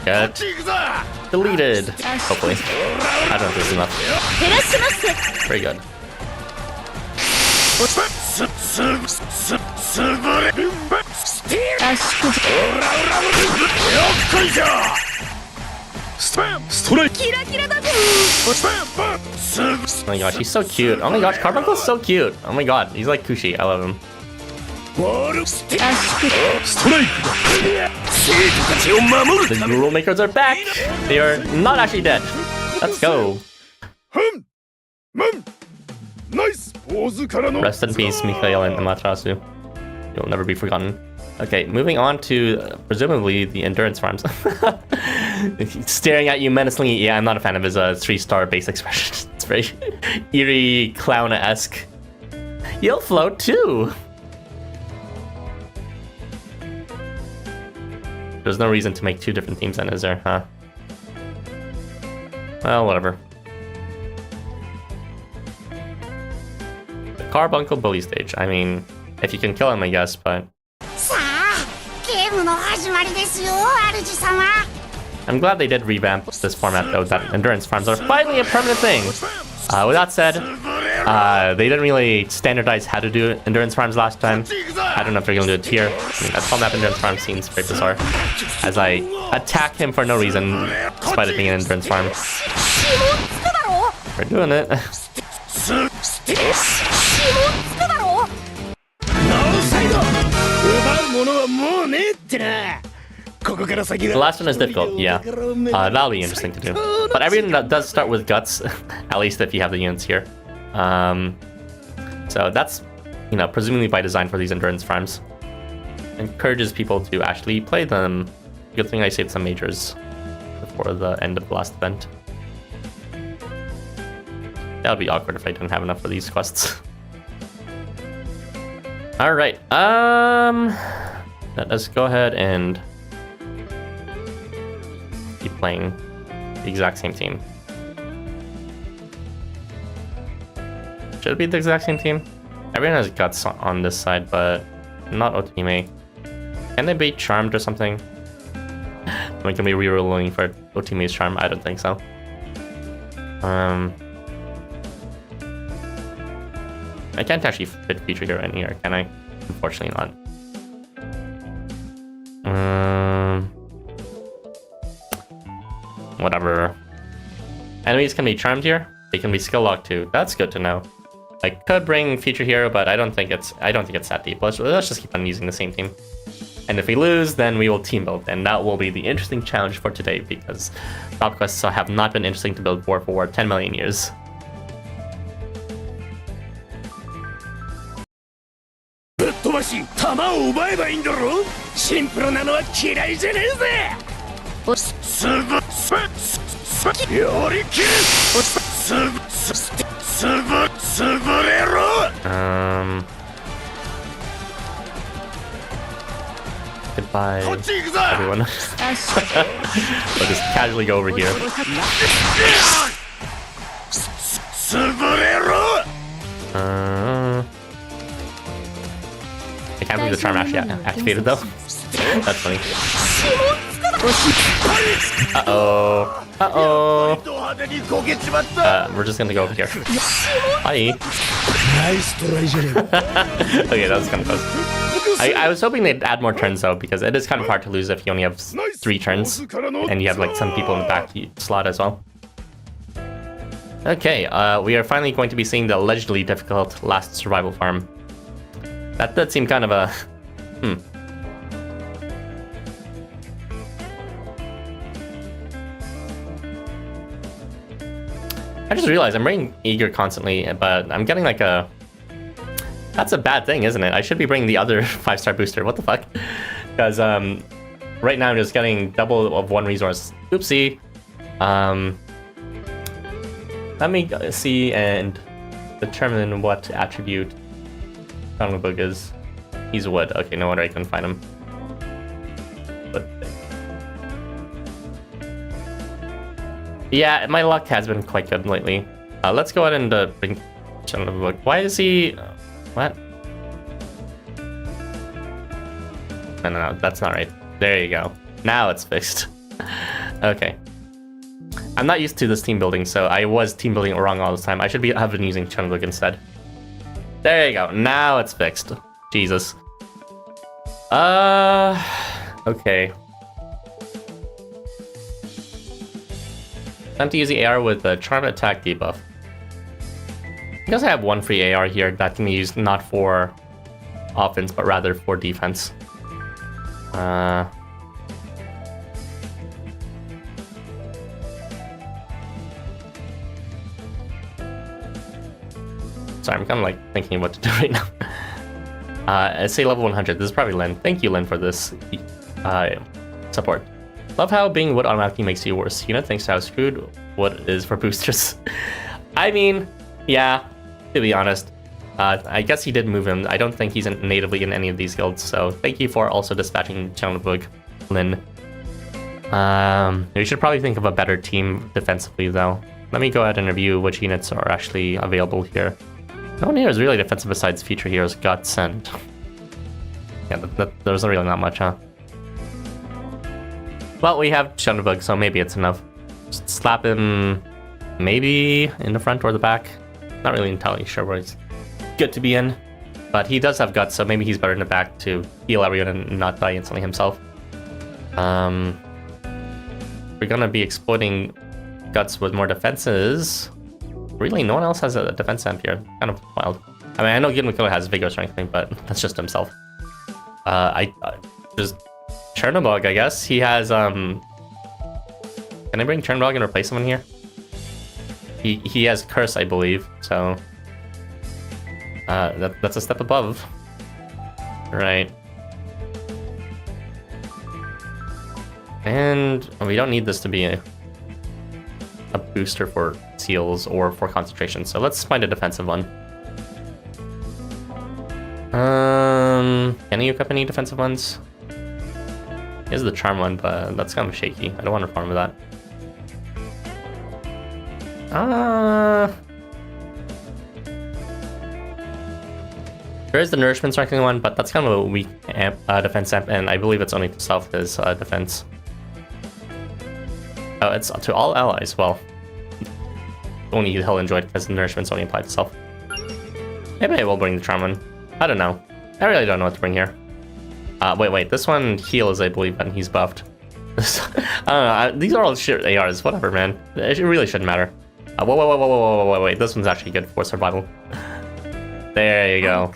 Get deleted. Hopefully. I don't know if this is enough. Very good. Oh my gosh, he's so cute. Oh my gosh, Carbuncle's so cute. Oh my god, he's like Kushi. I love him. The rule makers are back. They are not actually dead. Let's go. Rest in peace, Mikhail and Amaterasu. You'll never be forgotten. Okay, moving on to presumably the endurance farms. Staring at you menacingly. Yeah, I'm not a fan of his 3-star base expression. It's very eerie, clown-esque. You'll float too. There's no reason to make 2 different teams then, is there, huh? Well, whatever. The Carbuncle bully stage. I mean, if you can kill him, I guess, but... I'm glad they did revamp this format, though, that endurance farms are finally a permanent thing. With that said, they didn't really standardize how to do endurance farms last time. I don't know if they're gonna do it here. I mean, that small map endurance farm seems very bizarre. As I attack him for no reason, despite it being an endurance farm. We're doing it. The last one is difficult, yeah. That'll be interesting to do. But everything that does start with guts, at least if you have the units here. So that's, you know, presumably by design for these endurance farms. Encourages people to actually play them. Good thing I saved some majors before the end of the last event. That would be awkward if I didn't have enough for these quests. Alright, let us go ahead and keep playing the exact same team. Should it be the exact same team? Everyone has guts on this side, but not Otohime. Can they be charmed or something? Like, can we rerolling for Otohime's charm? I don't think so. I can't actually fit feature here in here, can I? Unfortunately not. Whatever. Enemies can be charmed here. They can be skill locked too. That's good to know. I could bring Future Hero, but I don't think it's that deep. Let's just keep on using the same team. And if we lose, then we will team build, and that will be the interesting challenge for today, because top quests have not been interesting to build for 10 million years. Goodbye, everyone. We'll just casually go over here. I can't believe the charm actually activated though. That's funny. We're just gonna go over here. Bye. Okay, that was kind of close. I was hoping they'd add more turns though, because it is kind of hard to lose if you only have 3 turns and you have like some people in the back slot as well. Okay, we are finally going to be seeing the allegedly difficult last survival farm. That did seem kind of a I just realized I'm bringing Aegir constantly, but I'm getting like a... That's a bad thing, isn't it? I should be bringing the other 5-star booster. What the fuck? Because right now I'm just getting double of 1 resource. Oopsie. Let me see and determine what attribute Chernobog is. He's wood. Okay, no wonder I couldn't find him. But yeah, my luck has been quite good lately. Let's go ahead and bring Chernobog. Why is he... What? No, that's not right. There you go. Now it's fixed. Okay. I'm not used to this team building, so I was team building wrong all the time. I should have been using Chernobog instead. There you go. Now it's fixed. Jesus. Okay. Time to use the AR with the Charm Attack debuff. Because I have 1 free AR here that can be used not for offense, but rather for defense. Sorry, I'm kind of like thinking what to do right now. Let's say level 100. This is probably Lynn. Thank you, Lynn, for this support. Love how being wood automatically makes you worse. You know, thanks to how screwed wood is for boosters. I mean, yeah, to be honest. I guess he did move him. I don't think he's natively in any of these guilds, so thank you for also dispatching Chernobog, Lynn. We should probably think of a better team defensively, though. Let me go ahead and review which units are actually available here. No one here is really defensive besides Future Heroes, Guts, and... Yeah, there's really not much, huh? Well, we have Chernobog, so maybe it's enough. Just slap him maybe in the front or the back. Not really entirely sure where he's good to be in. But he does have Guts, so maybe he's better in the back to heal everyone and not die instantly himself. We're gonna be exploiting Guts with more defenses. Really, no one else has a defense amp here. Kind of wild. I mean, I know Girimekra has vigor strengthening, but that's just himself. Just Chernobog, I guess. He has, Can I bring Chernobog and replace someone here? He has Curse, I believe, so... that's a step above. Right. And we don't need this to be a booster for seals or for concentration, so let's find a defensive one. Can you equip any defensive ones? Here's the charm one, but that's kind of shaky. I don't want to farm with that. There is the nourishment strengthening one, but that's kind of a weak amp, defense amp, and I believe it's only to self as defense. Oh, it's to all allies. Well, only he'll enjoy it because the nourishment's only applied to self. Maybe I will bring the charm one. I don't know. I really don't know what to bring here. Wait. This one heals, I believe, and he's buffed. I don't know. These are all shit ARs. Whatever, man. It really shouldn't matter. Whoa. Wait. This one's actually good for survival. There you go.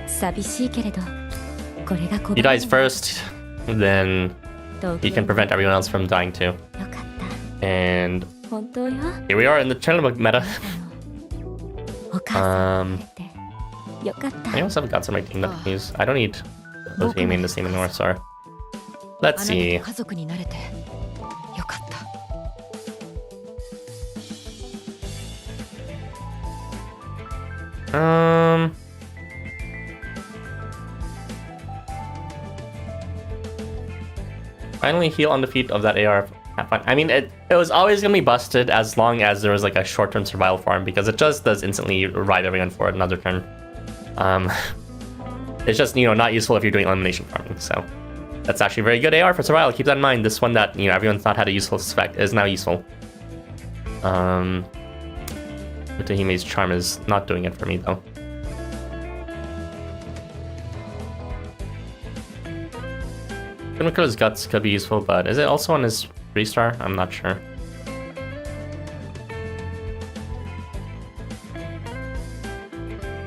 寂しいけれど、これが He dies first, then he can prevent everyone else from dying too. よかった。 And 本当よ。 here we are in the Chernobog meta. お母さんがいてよかった。 I also have gods on my team that I can use. I don't need Otohime in this team anymore, sorry. Let's see. 家族になれてよかった。Finally heal on defeat of that AR. Have fun. I mean, it was always gonna be busted as long as there was like a short-term survival farm because it just does instantly revive everyone for another turn. It's just, you know, not useful if you're doing elimination farming. So that's actually very good AR for survival. Keep that in mind. This one that, you know, everyone's not had a useful spec is now useful. Otohime's charm is not doing it for me though. Giremekra's guts could be useful, but is it also on his 3-star? I'm not sure.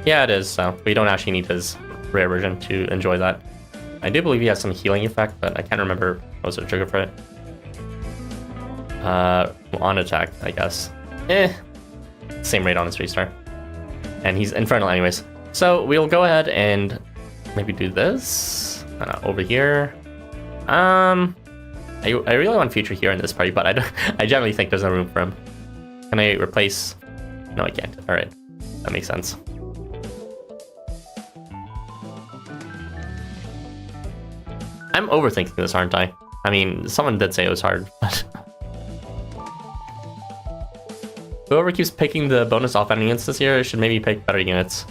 Yeah, it is, so we don't actually need his rare version to enjoy that. I do believe he has some healing effect, but I can't remember what was the trigger for it. On attack, I guess. Same rate on his 3-star. And he's infernal anyways. So we'll go ahead and maybe do this over here. I really want Future here in this party, but I generally think there's no room for him. Can I replace? No, I can't. All right, that makes sense. I'm overthinking this, aren't I? I mean, someone did say it was hard, but whoever keeps picking the bonus off units this year should maybe pick better units.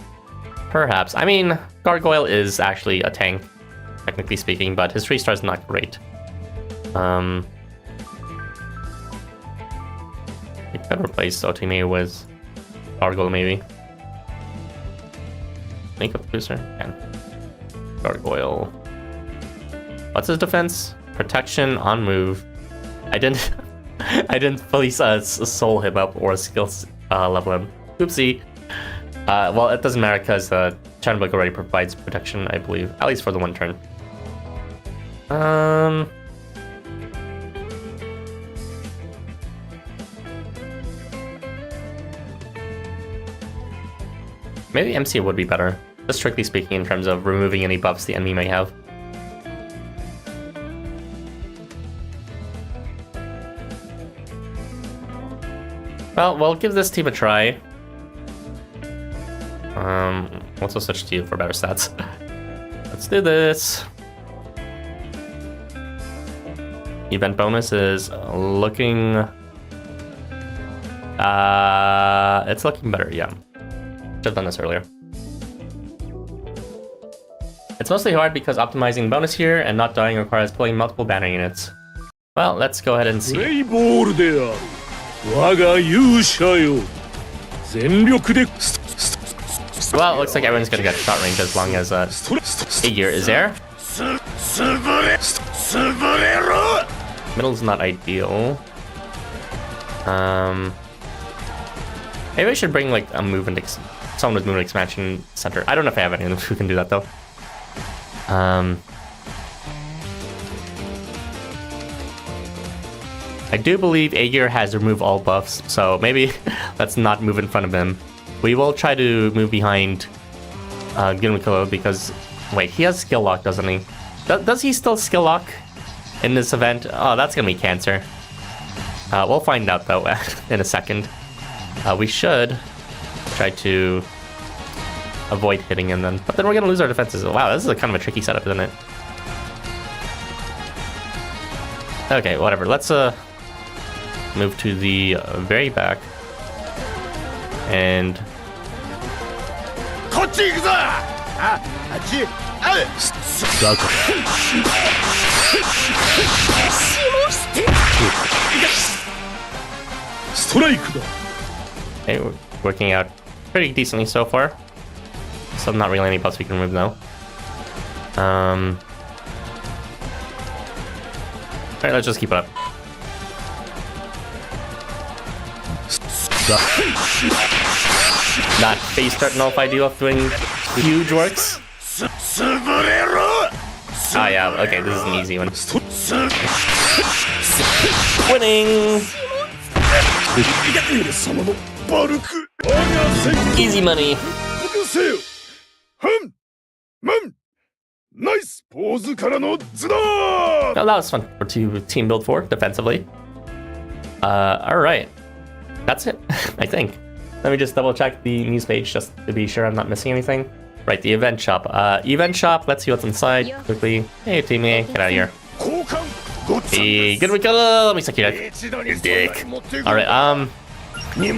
Perhaps. I mean, Gargoyle is actually a tank, technically speaking, but his 3-star is not great. I could replace Otohime with Gargoyle, maybe. Make up the booster? Can. Gargoyle. What's his defense? Protection on move. I didn't fully soul him up or skills level him. Oopsie. Well, it doesn't matter because Chernobog already provides protection, I believe, at least for the one turn. Maybe MC would be better, just strictly speaking in terms of removing any buffs the enemy may have. Well, we'll give this team a try. Also switch to you for better stats. Let's do this. Event bonus is looking... it's looking better, yeah. Should have done this earlier. It's mostly hard because optimizing bonus here and not dying requires pulling multiple banner units. Well, let's go ahead and see. Well, it looks like everyone's gonna get shot range as long as Aegir is there. Middle's not ideal. Maybe I should bring like a movement, someone with movement expansion center. I don't know if I have anyone who can do that though. I do believe Aegir has remove all buffs, so maybe let's not move in front of him. We will try to move behind Girimekra because... Wait, he has skill lock, doesn't he? Does he still skill lock in this event? Oh, that's gonna be cancer. We'll find out though in a second. We should try to avoid hitting him then. But then we're gonna lose our defenses. Wow, this is a kind of a tricky setup, isn't it? Okay, whatever. Let's move to the very back. And... Okay, we're working out pretty decently so far. So not really any buffs we can remove though. Alright, let's just keep it up. not face start nullify deal doing huge works. Oh yeah, okay, this is an easy one. Winning! Easy money. Nice pose からのズダー Oh, that was fun to team build for defensively. Alright. That's it, I think. Let me just double check the news page just to be sure I'm not missing anything. Right, the event shop. Event shop, let's see what's inside quickly. Hey, teammate, get out of here. Hey, Girimekra, let me suck your dick. Your dick. Alright, we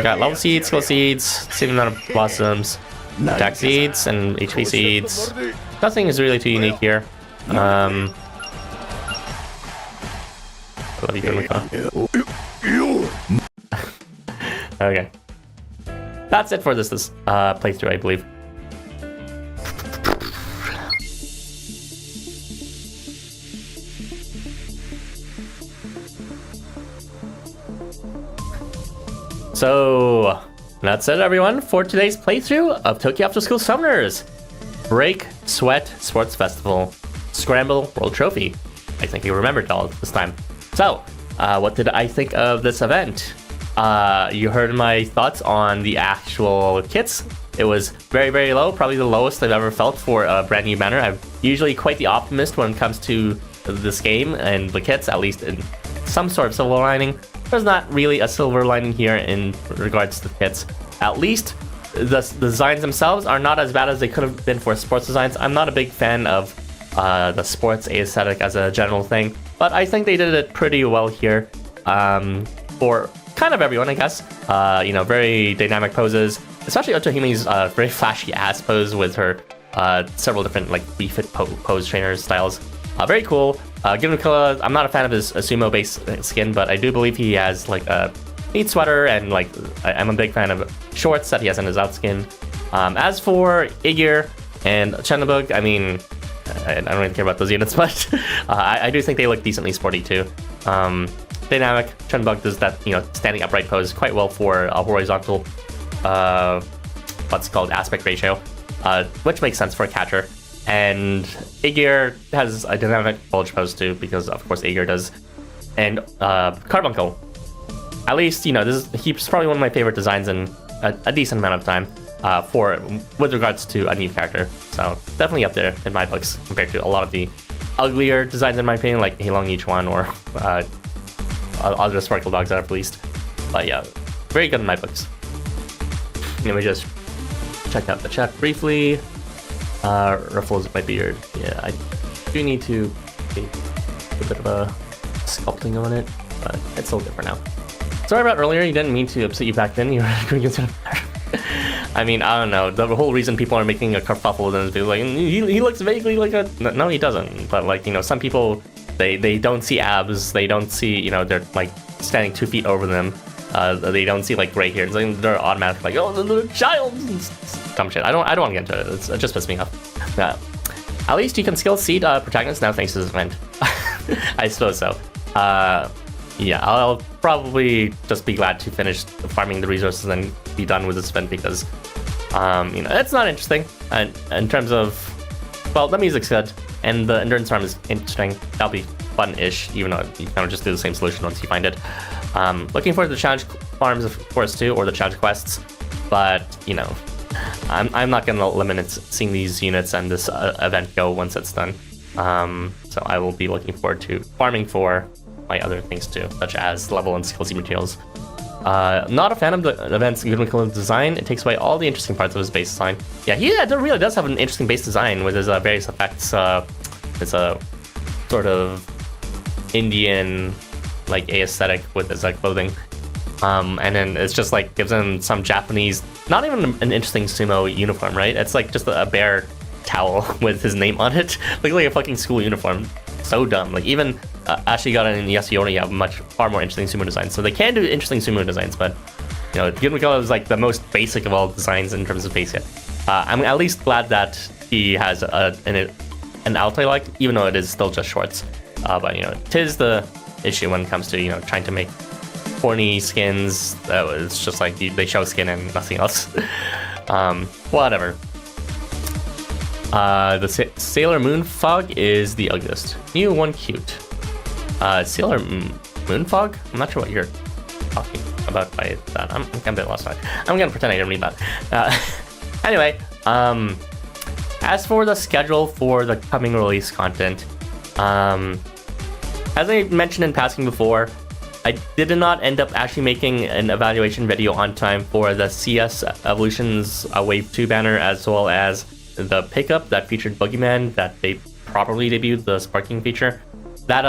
got level seeds, skill seeds, same amount of blossoms, attack seeds, and HP seeds. Nothing is really too unique here. I love you, Girimekra. Okay. That's it for this playthrough, I believe. So, that's it everyone for today's playthrough of Tokyo Afterschool Summoners. Breaksweat Sports Festival, Scramble World Trophy. I think you remembered all this time. So, what did I think of this event? You heard my thoughts on the actual kits. It was very, very low, probably the lowest I've ever felt for a brand new banner. I'm usually quite the optimist when it comes to this game and the kits, at least in some sort of silver lining. There's not really a silver lining here in regards to the kits. At least the designs themselves are not as bad as they could have been for sports designs. I'm not a big fan of the sports aesthetic as a general thing, but I think they did it pretty well here for kind of everyone, I guess. You know, very dynamic poses, especially Otohime's very flashy ass pose with her several different like refit pose trainer styles. Very cool. Girimekra, I'm not a fan of his sumo-based skin, but I do believe he has like a neat sweater, and like I'm a big fan of shorts that he has in his out skin. As for Aegir and Chernobog, I mean, I don't really care about those units, but I do think they look decently sporty too. Dynamic, Chernobog does that, you know, standing upright pose quite well for a horizontal, what's called aspect ratio, which makes sense for a catcher. And Aegir has a dynamic bulge pose too, because of course Aegir does. And Carbuncle, at least, you know, he's probably one of my favorite designs in a decent amount of time with regards to a new character. So definitely up there in my books compared to a lot of the uglier designs in my opinion, like Heilong Ichiwan or other Sparkle Dogs that I've released. But yeah, very good in my books. Let me just check out the chat briefly. Ruffles my beard. Yeah, I do need to make a bit of a sculpting on it, but it's a little different now. Sorry about earlier, you didn't mean to upset you back then. You were going to I mean, I don't know. The whole reason people are making a kerfuffle is like, he looks vaguely like a... No, he doesn't. But like, you know, some people, they don't see abs. They don't see, you know, they're like standing 2 feet over them. They don't see like gray hairs. Like, they're automatically like, oh, the child. Dumb shit. I don't want to get into it. It just pisses me off. At least you can skill seed protagonists now thanks to this event. I suppose so. Yeah, I'll probably just be glad to finish farming the resources and be done with this event because, you know, it's not interesting. And in terms of, well, the music's good and the endurance farm is interesting. That'll be fun-ish, even though you kind of just do the same solution once you find it. Looking forward to the challenge farms, of course, too, or the challenge quests. But, you know, I'm not going to limit seeing these units and this event go once it's done. So I will be looking forward to farming for my other things too, such as level and skill seed materials. Not a fan of the event's Girimekra design. It takes away all the interesting parts of his base design. Yeah, he really does have an interesting base design with his various effects. It's a sort of Indian like aesthetic with his clothing. And then it's just like gives him some Japanese, not even an interesting sumo uniform, right? It's like just a bear towel with his name on it. Looks like a fucking school uniform. So dumb. Like even Ashigata and Yasuyori have far more interesting sumo designs. So they can do interesting sumo designs, but you know, Girimekra is like the most basic of all designs in terms of base hit. I'm at least glad that he has an altai like, even though it is still just shorts. But you know, 'tis the issue when it comes to, you know, trying to make horny skins. It's just like they show skin and nothing else. Whatever. The Sailor Moon Fog is the ugliest. New one cute. Sailor Moon Fog? I'm not sure what you're talking about by that. I'm a bit lost. I'm gonna pretend I didn't read that. Anyway, as for the schedule for the coming release content, as I mentioned in passing before, I did not end up actually making an evaluation video on time for the CS Evolutions Wave 2 banner, as well as the pickup that featured Boogeyman that they properly debuted, the Sparking feature. That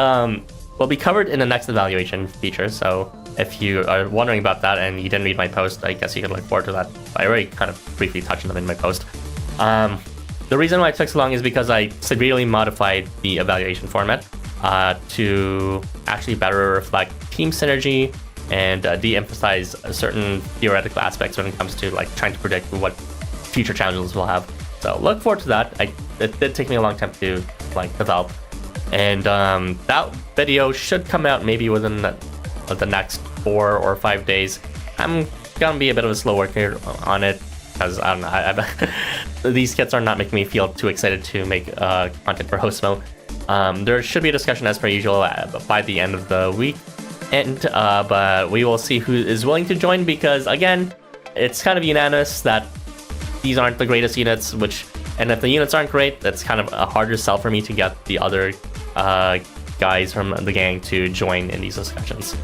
will be covered in the next evaluation feature, so if you are wondering about that and you didn't read my post, I guess you could look forward to that. I already kind of briefly touched on them in my post. The reason why it took so long is because I severely modified the evaluation format to actually better reflect team synergy and de-emphasize certain theoretical aspects when it comes to like trying to predict what future challenges we'll have. So look forward to that. It did take me a long time to like develop, and that video should come out maybe within the next 4 or 5 days. I'm gonna be a bit of a slow worker on it because I don't know. These kits are not making me feel too excited to make content for Housamo. There should be a discussion as per usual by the end of the week, and but we will see who is willing to join, because again, it's kind of unanimous that these aren't the greatest units, and if the units aren't great, that's kind of a harder sell for me to get the other guys from the gang to join in these discussions.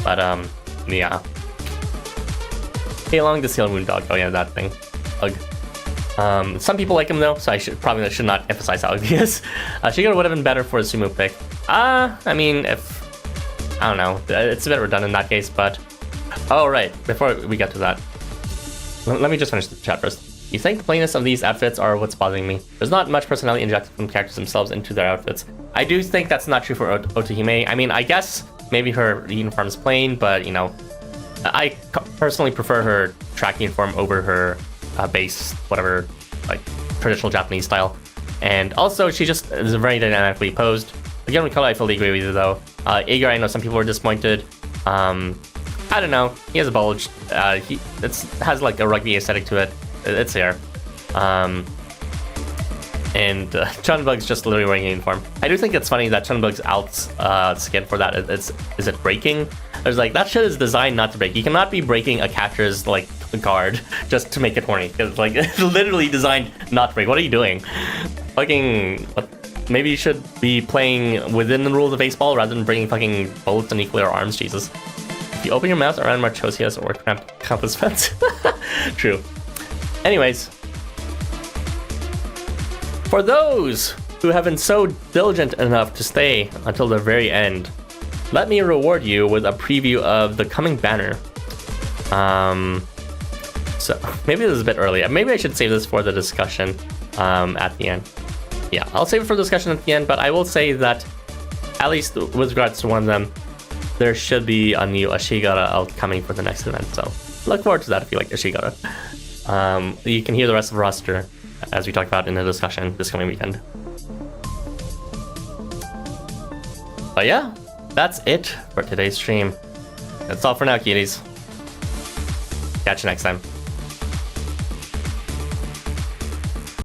But yeah. Hey, along the Sailor Moon Dog. Oh yeah, that thing. Ugh. Some people like him though, so I should not emphasize how ugly he is. Shigeru would have been better for a sumo pick. I mean, I don't know, it's a bit redundant in that case, but... Oh right, before we get to that, let me just finish the chat first. You think the plainness of these outfits are what's bothering me? There's not much personality injected from characters themselves into their outfits. I do think that's not true for Otohime. I mean, I guess maybe her uniform's plain, but you know, I personally prefer her track uniform over her base, whatever, like traditional Japanese style. And also, she just is very dynamically posed. Again, with color, I fully agree with you though. Aegir, I know some people were disappointed. I don't know. He has a bulge. He has like a rugby aesthetic to it. It's there. And Chernobog's just literally wearing a uniform. I do think it's funny that Chernobog's out skin for that is it breaking? There's like, that shit is designed not to break. You cannot be breaking a catcher's like guard just to make it horny. It's like, it's literally designed not to break. What are you doing? Fucking, maybe you should be playing within the rules of baseball rather than bringing fucking bullets and nuclear arms, Jesus. If you open your mouth around Marchosias or cramped compass fence. True. Anyways, for those who have been so diligent enough to stay until the very end, let me reward you with a preview of the coming banner. So maybe this is a bit early. Maybe I should save this for the discussion at the end. Yeah, I'll save it for the discussion at the end, but I will say that, at least with regards to one of them, there should be a new Ashigara out coming for the next event, so look forward to that if you like Ashigara. You can hear the rest of the roster as we talked about in the discussion this coming weekend. But yeah, that's it for today's stream. That's all for now, cuties. Catch you next time.